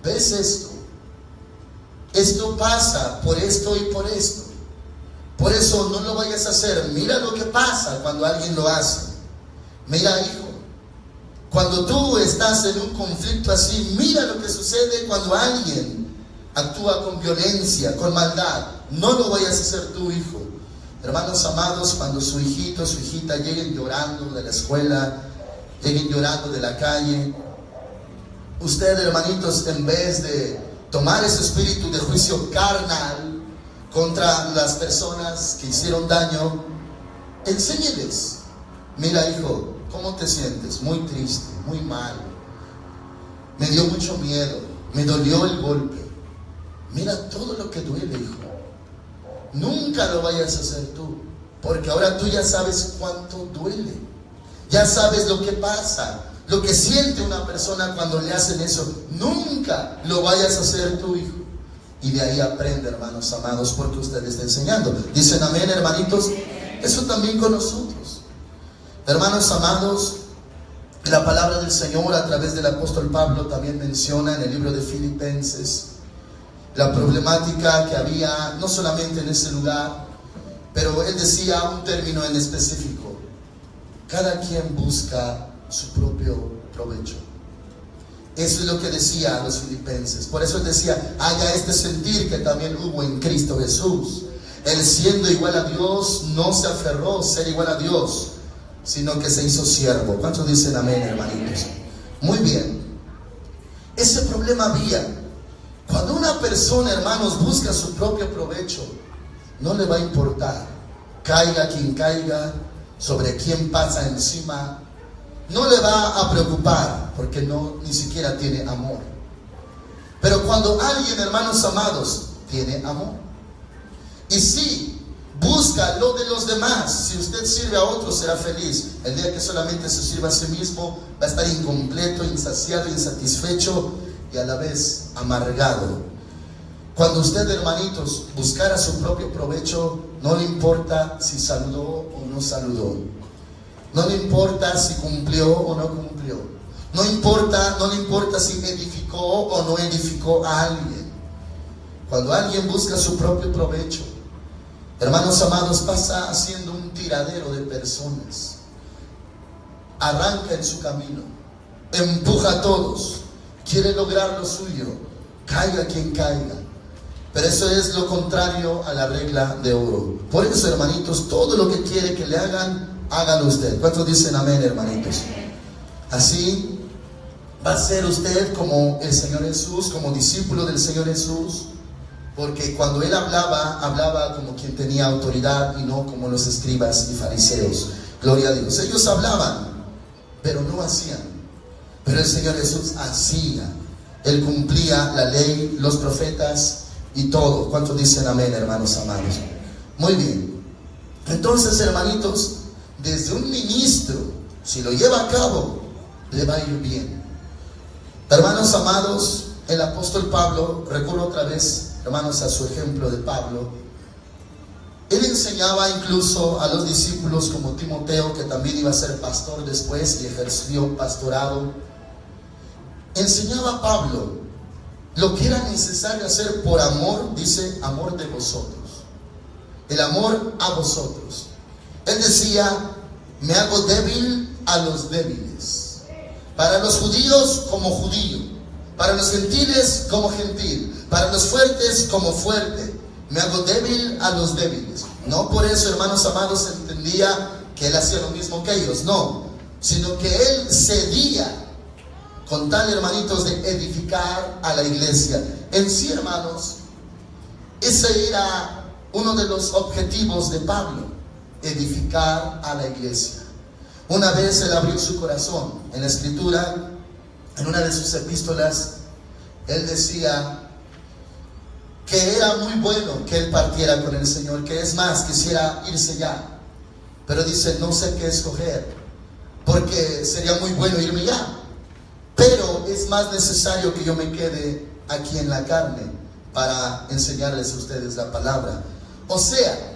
¿ves esto? Esto pasa por esto y por esto. Por eso no lo vayas a hacer. Mira lo que pasa cuando alguien lo hace. Mira, hijo, cuando tú estás en un conflicto así, mira lo que sucede cuando alguien actúa con violencia, con maldad. No lo vayas a hacer tú, hijo. Hermanos amados, cuando su hijito, su hijita lleguen llorando de la escuela, lleguen llorando de la calle, usted, hermanitos, en vez de tomar ese espíritu de juicio carnal contra las personas que hicieron daño, enséñeles. Mira, hijo, ¿cómo te sientes? Muy triste, muy mal. Me dio mucho miedo, me dolió el golpe. Mira todo lo que duele, hijo. Nunca lo vayas a hacer tú, porque ahora tú ya sabes cuánto duele. Ya sabes lo que pasa, lo que siente una persona cuando le hacen eso. Nunca lo vayas a hacer tú, hijo. Y de ahí aprende, hermanos amados, porque usted está enseñando. Dicen amén, hermanitos. Eso también con nosotros. Hermanos amados, la palabra del Señor a través del apóstol Pablo también menciona en el libro de Filipenses la problemática que había, no solamente en ese lugar, pero él decía un término en específico: cada quien busca su propio provecho. Eso es lo que decía a los filipenses. Por eso él decía: haya este sentir que también hubo en Cristo Jesús. Él, siendo igual a Dios, no se aferró a ser igual a Dios, sino que se hizo siervo. ¿Cuántos dicen amén, hermanitos? Muy bien. Ese problema había. Cuando una persona, hermanos, busca su propio provecho, no le va a importar, caiga quien caiga, sobre quien pasa encima, no le va a preocupar, porque ni siquiera tiene amor. Pero cuando alguien, hermanos amados, tiene amor, y sí, busca lo de los demás, si usted sirve a otros será feliz. El día que solamente se sirva a sí mismo, va a estar incompleto, insaciado, insatisfecho y a la vez amargado. Cuando usted, hermanitos, buscara su propio provecho, no le importa si saludó o no saludó, no le importa si cumplió o no cumplió, no le importa si edificó o no edificó a alguien. Cuando alguien busca su propio provecho, hermanos amados, pasa haciendo un tiradero de personas, arranca en su camino, empuja a todos, quiere lograr lo suyo, caiga quien caiga. Pero eso es lo contrario a la regla de oro. Por eso, hermanitos, todo lo que quiere que le hagan, hágalo usted. ¿Cuántos dicen amén, hermanitos? Así va a ser usted como el Señor Jesús, como discípulo del Señor Jesús, porque cuando Él hablaba como quien tenía autoridad y no como los escribas y fariseos. Gloria a Dios. Ellos hablaban, pero no hacían. Pero el Señor Jesús hacía. Él cumplía la ley, los profetas y todo. ¿Cuántos dicen amén, hermanos amados? Muy bien. Entonces, hermanitos, desde un ministro, si lo lleva a cabo, le va a ir bien. Hermanos amados, el apóstol Pablo, recurro otra vez, hermanos, a su ejemplo de Pablo. Él enseñaba incluso a los discípulos como Timoteo, que también iba a ser pastor después y ejerció pastorado. Enseñaba a Pablo lo que era necesario hacer por amor, dice, amor de vosotros. El amor a vosotros. Él decía: me hago débil a los débiles. Para los judíos como judío, para los gentiles como gentil, para los fuertes como fuerte. Me hago débil a los débiles. No por eso, hermanos amados, entendía que Él hacía lo mismo que ellos, no, sino que Él cedía con tal, hermanitos, de edificar a la iglesia. En sí, hermanos, ese era uno de los objetivos de Pablo: edificar a la iglesia. Una vez él abrió su corazón en la escritura, en una de sus epístolas, él decía que era muy bueno que él partiera con el Señor, que es más, quisiera irse ya, pero dice: no sé qué escoger, porque sería muy bueno irme ya, pero es más necesario que yo me quede aquí en la carne para enseñarles a ustedes la palabra. O sea,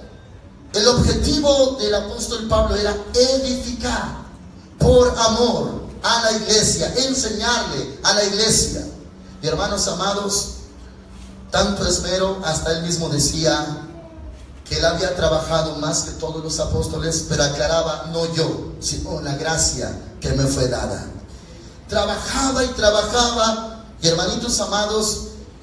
el objetivo del apóstol Pablo era edificar por amor a la iglesia, enseñarle a la iglesia. Y hermanos amados, tanto esmero, hasta él mismo decía que él había trabajado más que todos los apóstoles, pero aclaraba, no yo, sino la gracia que me fue dada. Trabajaba y trabajaba, y hermanitos amados,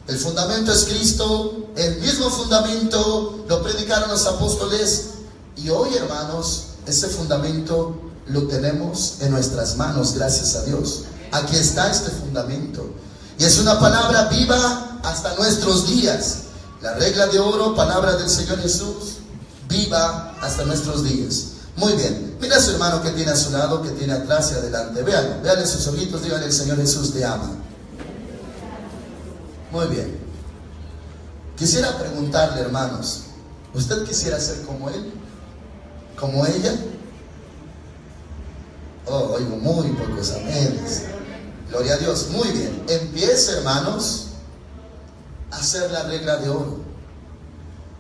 el fundamento es Cristo, el mismo fundamento lo predicaron los apóstoles, y hoy, hermanos, ese fundamento lo tenemos en nuestras manos, gracias a Dios. Aquí está este fundamento, y es una palabra viva hasta nuestros días. La regla de oro, palabra del Señor Jesús, viva hasta nuestros días. Muy bien, mira a su hermano que tiene a su lado, que tiene atrás y adelante. Véanle sus ojitos, díganle: el Señor Jesús te ama. Muy bien. Quisiera preguntarle, hermanos, ¿usted quisiera ser como él? ¿Como ella? Oh, oigo muy pocos amenes. Gloria a Dios. Muy bien. Empiece, hermanos, a hacer la regla de oro.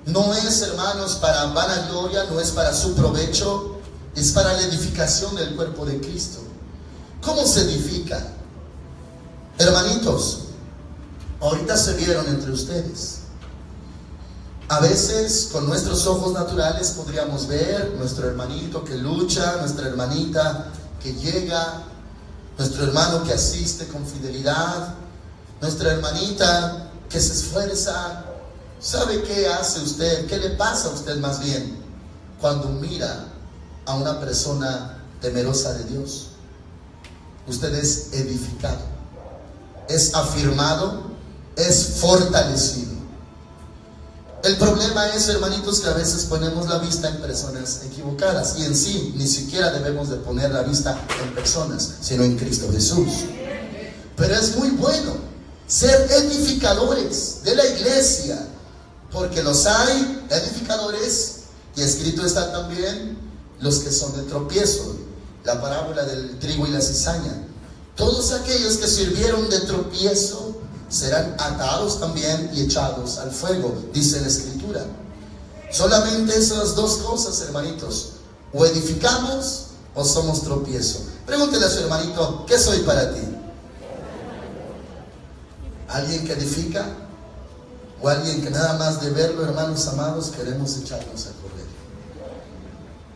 No es, hermanos, para vanagloria, no es para su provecho, es para la edificación del cuerpo de Cristo. ¿Cómo se edifica? Hermanitos, ahorita se vieron entre ustedes. A veces con nuestros ojos naturales podríamos ver nuestro hermanito que lucha, nuestra hermanita que llega, nuestro hermano que asiste con fidelidad, nuestra hermanita que se esfuerza. ¿Sabe qué hace usted? ¿Qué le pasa a usted más bien cuando mira a una persona temerosa de Dios? Usted es edificado, es afirmado, es fortalecido. El problema es, hermanitos, que a veces ponemos la vista en personas equivocadas, y en sí ni siquiera debemos de poner la vista en personas, sino en Cristo Jesús. Pero es muy bueno ser edificadores de la iglesia, porque los hay edificadores, y escrito está también los que son de tropiezo, la parábola del trigo y la cizaña. Todos aquellos que sirvieron de tropiezo serán atados también y echados al fuego, dice la escritura. Solamente esas dos cosas, hermanitos: o edificamos o somos tropiezo. Pregúntele a su hermanito: ¿qué soy para ti? ¿Alguien que edifica? ¿O alguien que nada más de verlo, hermanos amados, queremos echarnos a correr?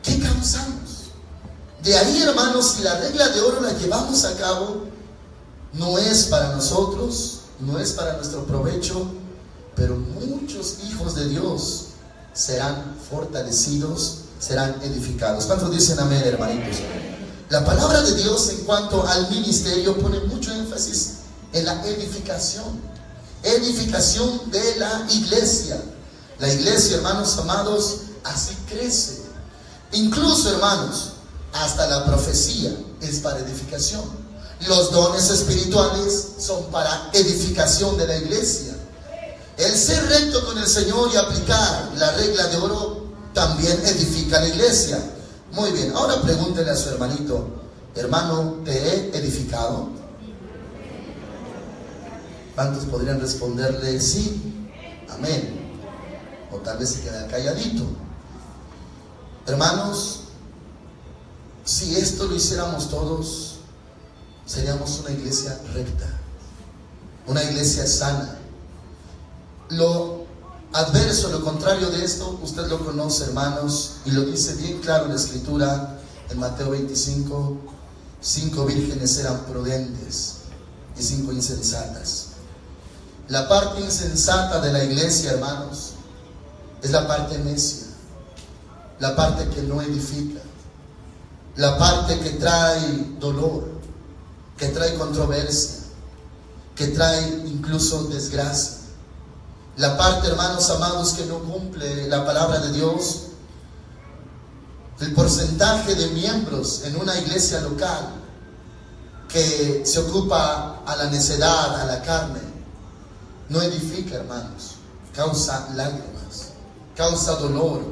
¿Qué causamos? De ahí, hermanos, si la regla de oro la llevamos a cabo, no es para nosotros, no es para nuestro provecho, pero muchos hijos de Dios serán fortalecidos, serán edificados. ¿Cuántos dicen amén, hermanitos? La palabra de Dios en cuanto al ministerio pone mucho énfasis en la edificación de la iglesia. La iglesia, hermanos amados, así crece. Incluso, hermanos, hasta la profecía es para edificación. Los dones espirituales son para edificación de la iglesia. El ser recto con el Señor y aplicar la regla de oro también edifica la iglesia. Muy bien, ahora pregúntele a su hermanito: hermano, ¿te he edificado? ¿Cuántos podrían responderle sí? Amén. O tal vez se queda calladito. Hermanos, si esto lo hiciéramos todos, seríamos una iglesia recta, una iglesia sana. Lo adverso, lo contrario de esto, usted lo conoce, hermanos, y lo dice bien claro la escritura en Mateo 25: 5 vírgenes eran prudentes y 5 insensatas. La parte insensata de la iglesia, hermanos, es la parte necia, la parte que no edifica, la parte que trae dolor, que trae controversia, que trae incluso desgracia. La parte, hermanos amados, que no cumple la palabra de Dios. El porcentaje de miembros en una iglesia local que se ocupa a la necedad, a la carne, no edifica, hermanos. Causa lágrimas, causa dolor.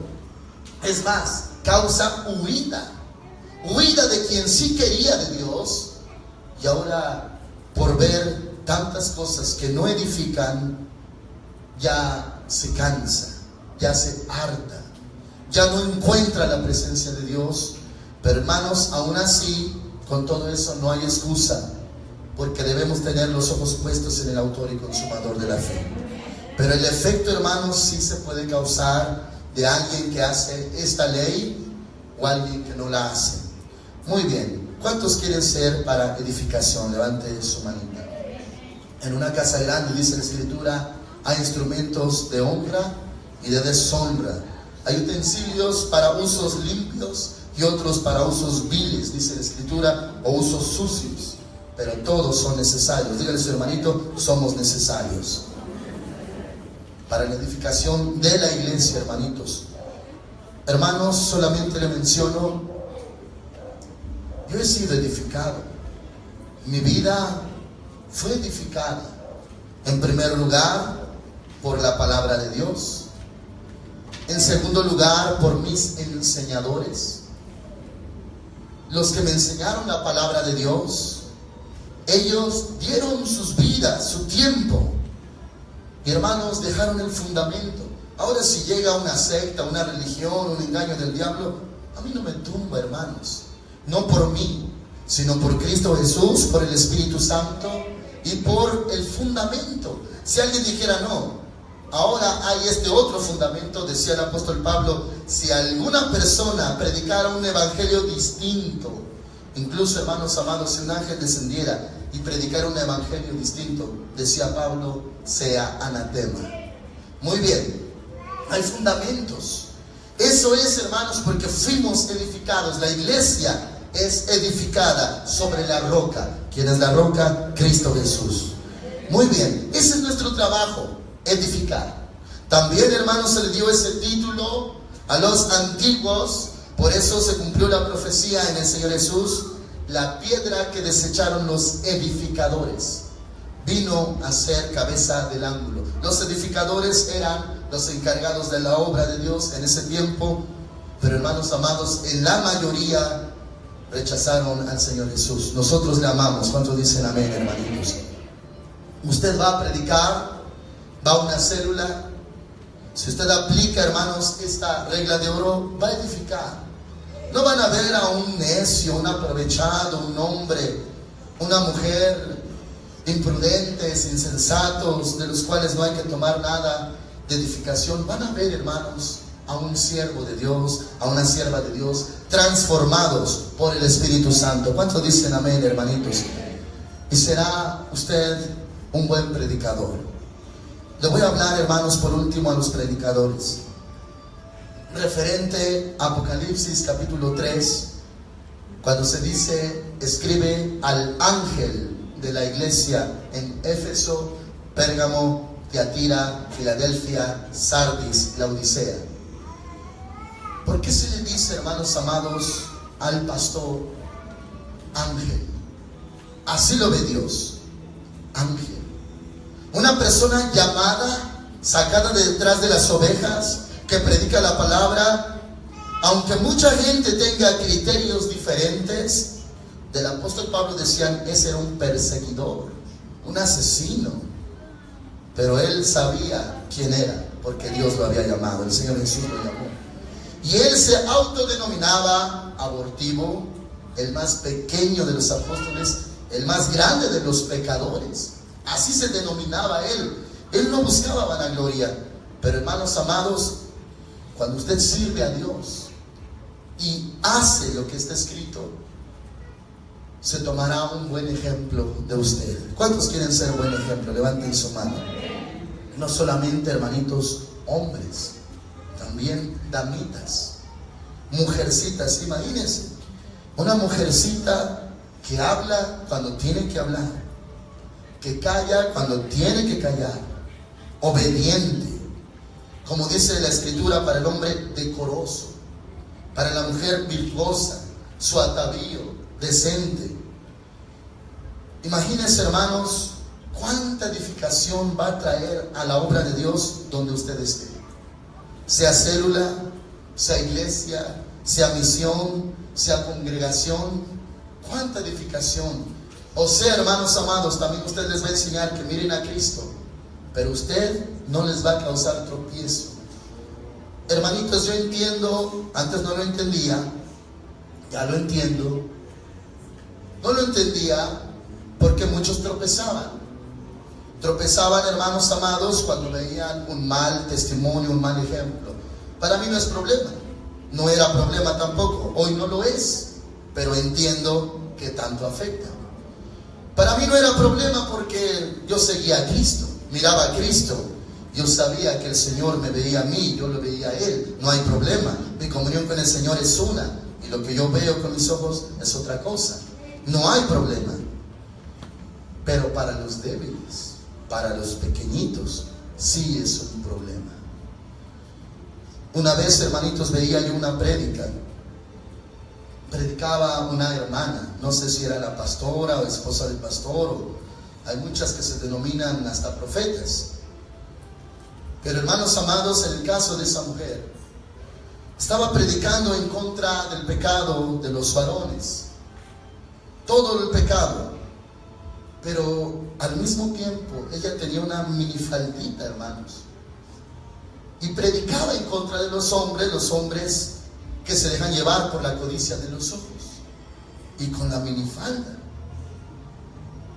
Es más, causa huida de quien sí quería de Dios, y ahora por ver tantas cosas que no edifican, ya se cansa, ya se harta, ya no encuentra la presencia de Dios. Pero, hermanos, aún así, con todo eso no hay excusa, porque debemos tener los ojos puestos en el autor y consumador de la fe. Pero el efecto, hermanos, sí se puede causar de alguien que hace esta ley o alguien que no la hace? Muy bien. ¿Cuántos quieren ser para edificación? Levante su manita. En una casa grande, dice la Escritura, hay instrumentos de honra y de deshonra. Hay utensilios para usos limpios y otros para usos viles, dice la Escritura, o usos sucios. Pero todos son necesarios. Dígale a su hermanito, somos necesarios para la edificación de la iglesia, hermanitos. Hermanos, solamente le menciono, yo he sido edificado. Mi vida fue edificada, en primer lugar, por la palabra de Dios. En segundo lugar, por mis enseñadores. Los que me enseñaron la palabra de Dios, ellos dieron sus vidas, su tiempo. Y hermanos, dejaron el fundamento. Ahora si llega una secta, una religión, un engaño del diablo, a mí no me tumba, hermanos. No por mí, sino por Cristo Jesús, por el Espíritu Santo y por el fundamento. Si alguien dijera no, ahora hay este otro fundamento, decía el apóstol Pablo, si alguna persona predicara un evangelio distinto, incluso, hermanos amados, si un ángel descendiera y predicara un evangelio distinto, decía Pablo, sea anatema. Muy bien, hay fundamentos. Eso es, hermanos, porque fuimos edificados. La iglesia es edificada sobre la roca. ¿Quién es la roca? Cristo Jesús. Muy bien, ese es nuestro trabajo, edificar. También, hermanos, se le dio ese título a los antiguos. Por eso se cumplió la profecía en el Señor Jesús. La piedra que desecharon los edificadores vino a ser cabeza del ángulo. Los edificadores eran los encargados de la obra de Dios en ese tiempo, pero, hermanos amados, en la mayoría rechazaron al Señor Jesús. Nosotros le amamos. ¿Cuántos dicen amén, hermanitos? Usted va a predicar, va a una célula. Si usted aplica, hermanos, esta regla de oro, va a edificar. No van a ver a un necio, un aprovechado, un hombre, una mujer imprudentes, insensatos, de los cuales no hay que tomar nada de edificación. Van a ver, hermanos, a un siervo de Dios, a una sierva de Dios, transformados por el Espíritu Santo. ¿Cuántos dicen amén, hermanitos? Y será usted un buen predicador. Le voy a hablar, hermanos, por último a los predicadores. Referente a Apocalipsis capítulo 3, cuando se dice, escribe al ángel de la iglesia en Éfeso, Pérgamo, Tiatira, Filadelfia, Sardis, Laodicea. ¿Por qué se le dice, hermanos amados, al pastor ángel? Así lo ve Dios, ángel. Una persona llamada, sacada de detrás de las ovejas, que predica la palabra. Aunque mucha gente tenga criterios diferentes, del apóstol Pablo decían, ese era un perseguidor, un asesino, pero él sabía quién era, porque Dios lo había llamado, el Señor Jesús lo llamó. Y él se autodenominaba abortivo, el más pequeño de los apóstoles, el más grande de los pecadores. Así se denominaba él. Él no buscaba vanagloria. Pero, hermanos amados, cuando usted sirve a Dios y hace lo que está escrito, se tomará un buen ejemplo de usted. ¿Cuántos quieren ser buen ejemplo? Levanten su mano. No solamente, hermanitos, hombres, también damitas, mujercitas. Imagínense, una mujercita que habla cuando tiene que hablar, que calla cuando tiene que callar, obediente, como dice la Escritura, para el hombre decoroso, para la mujer virtuosa, su atavío decente. Imagínense, hermanos, cuánta edificación va a traer a la obra de Dios donde usted esté. Sea célula, sea iglesia, sea misión, sea congregación. Cuánta edificación. O sea, hermanos amados, también usted les va a enseñar que miren a Cristo, pero usted no les va a causar tropiezo. Hermanitos, yo entiendo, antes no lo entendía, ya lo entiendo. No lo entendía porque muchos tropezaban. Tropezaban, hermanos amados, cuando veían un mal testimonio, un mal ejemplo. Para mí no es problema. No era problema tampoco. Hoy no lo es. Pero entiendo que tanto afecta. Para mí no era problema porque yo seguía a Cristo. Miraba a Cristo. Yo sabía que el Señor me veía a mí, yo lo veía a Él. No hay problema. Mi comunión con el Señor es una. Y lo que yo veo con mis ojos es otra cosa. No hay problema. Pero para los débiles, para los pequeñitos, sí es un problema. Una vez, hermanitos, veía yo una prédica. Predicaba una hermana, no sé si era la pastora o esposa del pastor, o hay muchas que se denominan hasta profetas. Pero hermanos amados, en el caso de esa mujer, estaba predicando en contra del pecado de los varones, todo el pecado, pero al mismo tiempo ella tenía una minifaldita, hermanos, y predicaba en contra de los hombres que se dejan llevar por la codicia de los ojos, y con la minifalda.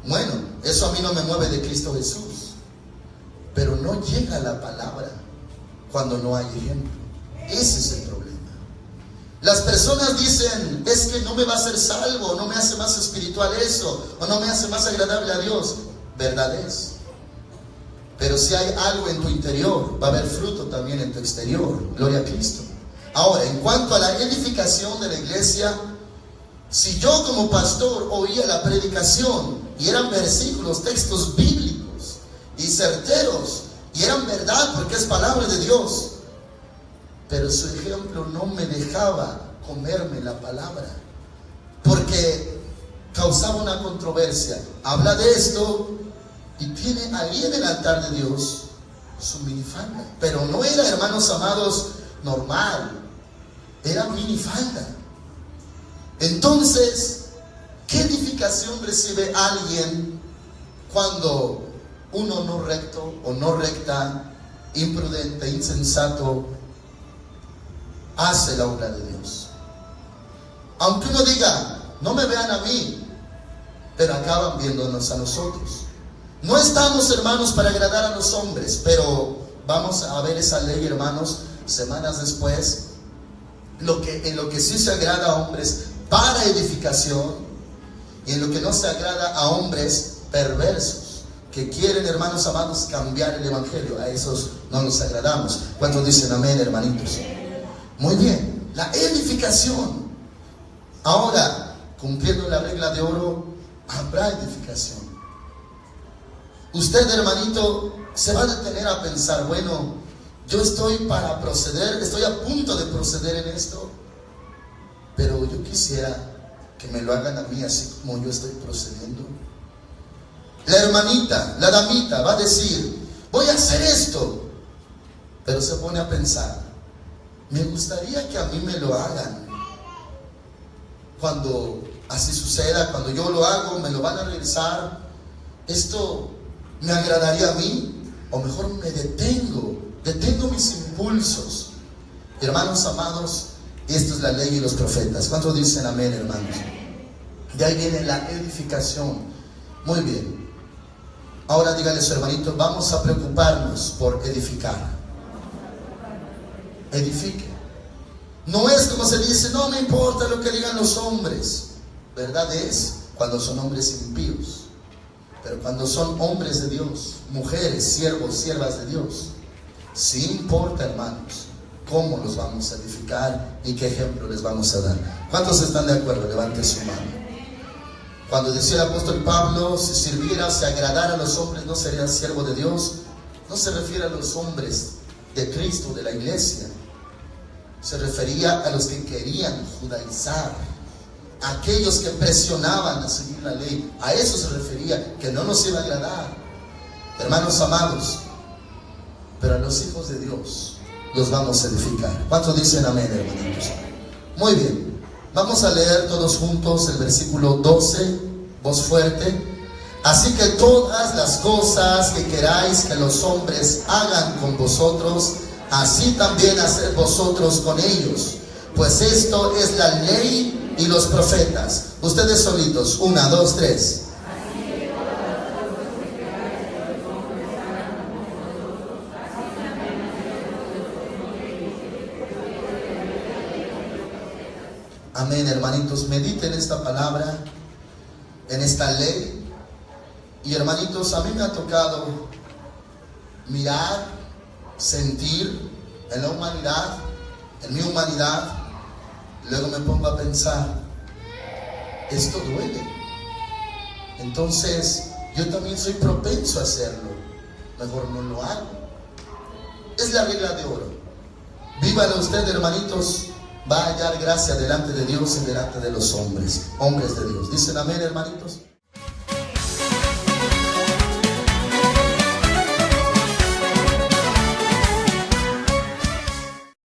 Bueno, eso a mí no me mueve de Cristo Jesús, pero no llega la palabra cuando no hay ejemplo. Ese es el problema. Las personas dicen, es que no me va a hacer salvo, no me hace más espiritual eso, o no me hace más agradable a Dios. Verdad es. Pero si hay algo en tu interior, va a haber fruto también en tu exterior. Gloria a Cristo. Ahora, en cuanto a la edificación de la iglesia, si yo como pastor oía la predicación y eran versículos, textos bíblicos y certeros, y eran verdad porque es palabra de Dios, pero su ejemplo no me dejaba comerme la palabra, porque causaba una controversia. Habla de esto y tiene ahí en el altar de Dios su minifalda, pero no era, hermanos amados, normal, era minifalda. Entonces, ¿qué edificación recibe alguien cuando uno no recto o no recta, imprudente, insensato, hace la obra de Dios? Aunque uno diga, no me vean a mí, pero acaban viéndonos a nosotros. No estamos, hermanos, para agradar a los hombres, pero vamos a ver esa ley, hermanos, semanas después. En lo que sí se agrada a hombres para edificación, y en lo que no se agrada a hombres perversos, que quieren, hermanos amados, cambiar el evangelio. A esos no nos agradamos. ¿Cuántos dicen amén, hermanitos? Muy bien, la edificación. Ahora, cumpliendo la regla de oro, habrá edificación. Usted, hermanito, se va a detener a pensar, bueno, yo estoy para proceder, estoy a punto de proceder en esto, pero yo quisiera que me lo hagan a mí así como yo estoy procediendo. La hermanita, la damita va a decir, voy a hacer esto, pero se pone a pensar, me gustaría que a mí me lo hagan. Cuando así suceda, cuando yo lo hago, me lo van a realizar. ¿Esto me agradaría a mí? O mejor me detengo mis impulsos. Hermanos amados, esto es la ley y los profetas. ¿Cuántos dicen amén, hermanos? De ahí viene la edificación. Muy bien. Ahora dígale a su hermanito, vamos a preocuparnos por edificar. Edifique. No es como se dice, no me importa lo que digan los hombres. Verdad es cuando son hombres impíos. Pero cuando son hombres de Dios, mujeres, siervos, siervas de Dios, sí importa, hermanos, cómo los vamos a edificar y qué ejemplo les vamos a dar. ¿Cuántos están de acuerdo? Levanten su mano. Cuando decía el apóstol Pablo, si sirviera, si agradara a los hombres, no sería siervo de Dios, no se refiere a los hombres de Cristo, de la iglesia. Se refería a los que querían judaizar, a aquellos que presionaban a seguir la ley. A eso se refería, que no nos iba a agradar, hermanos amados. Pero a los hijos de Dios los vamos a edificar. ¿Cuántos dicen amén, hermanitos? Muy bien, vamos a leer todos juntos el versículo 12, voz fuerte. Así que todas las cosas que queráis que los hombres hagan con vosotros, así también haced vosotros con ellos, pues esto es la ley y los profetas. Ustedes solitos, 1, 2, 3. Amén, hermanitos. Mediten esta palabra, en esta ley. Y hermanitos, a mí me ha tocado mirar, sentir en la humanidad, en mi humanidad. Luego me pongo a pensar, esto duele. Entonces, yo también soy propenso a hacerlo. Mejor no lo hago. Es la regla de oro. Vívalo usted, hermanitos. Va a hallar gracia delante de Dios y delante de los hombres de Dios. ¿Dicen amén, hermanitos?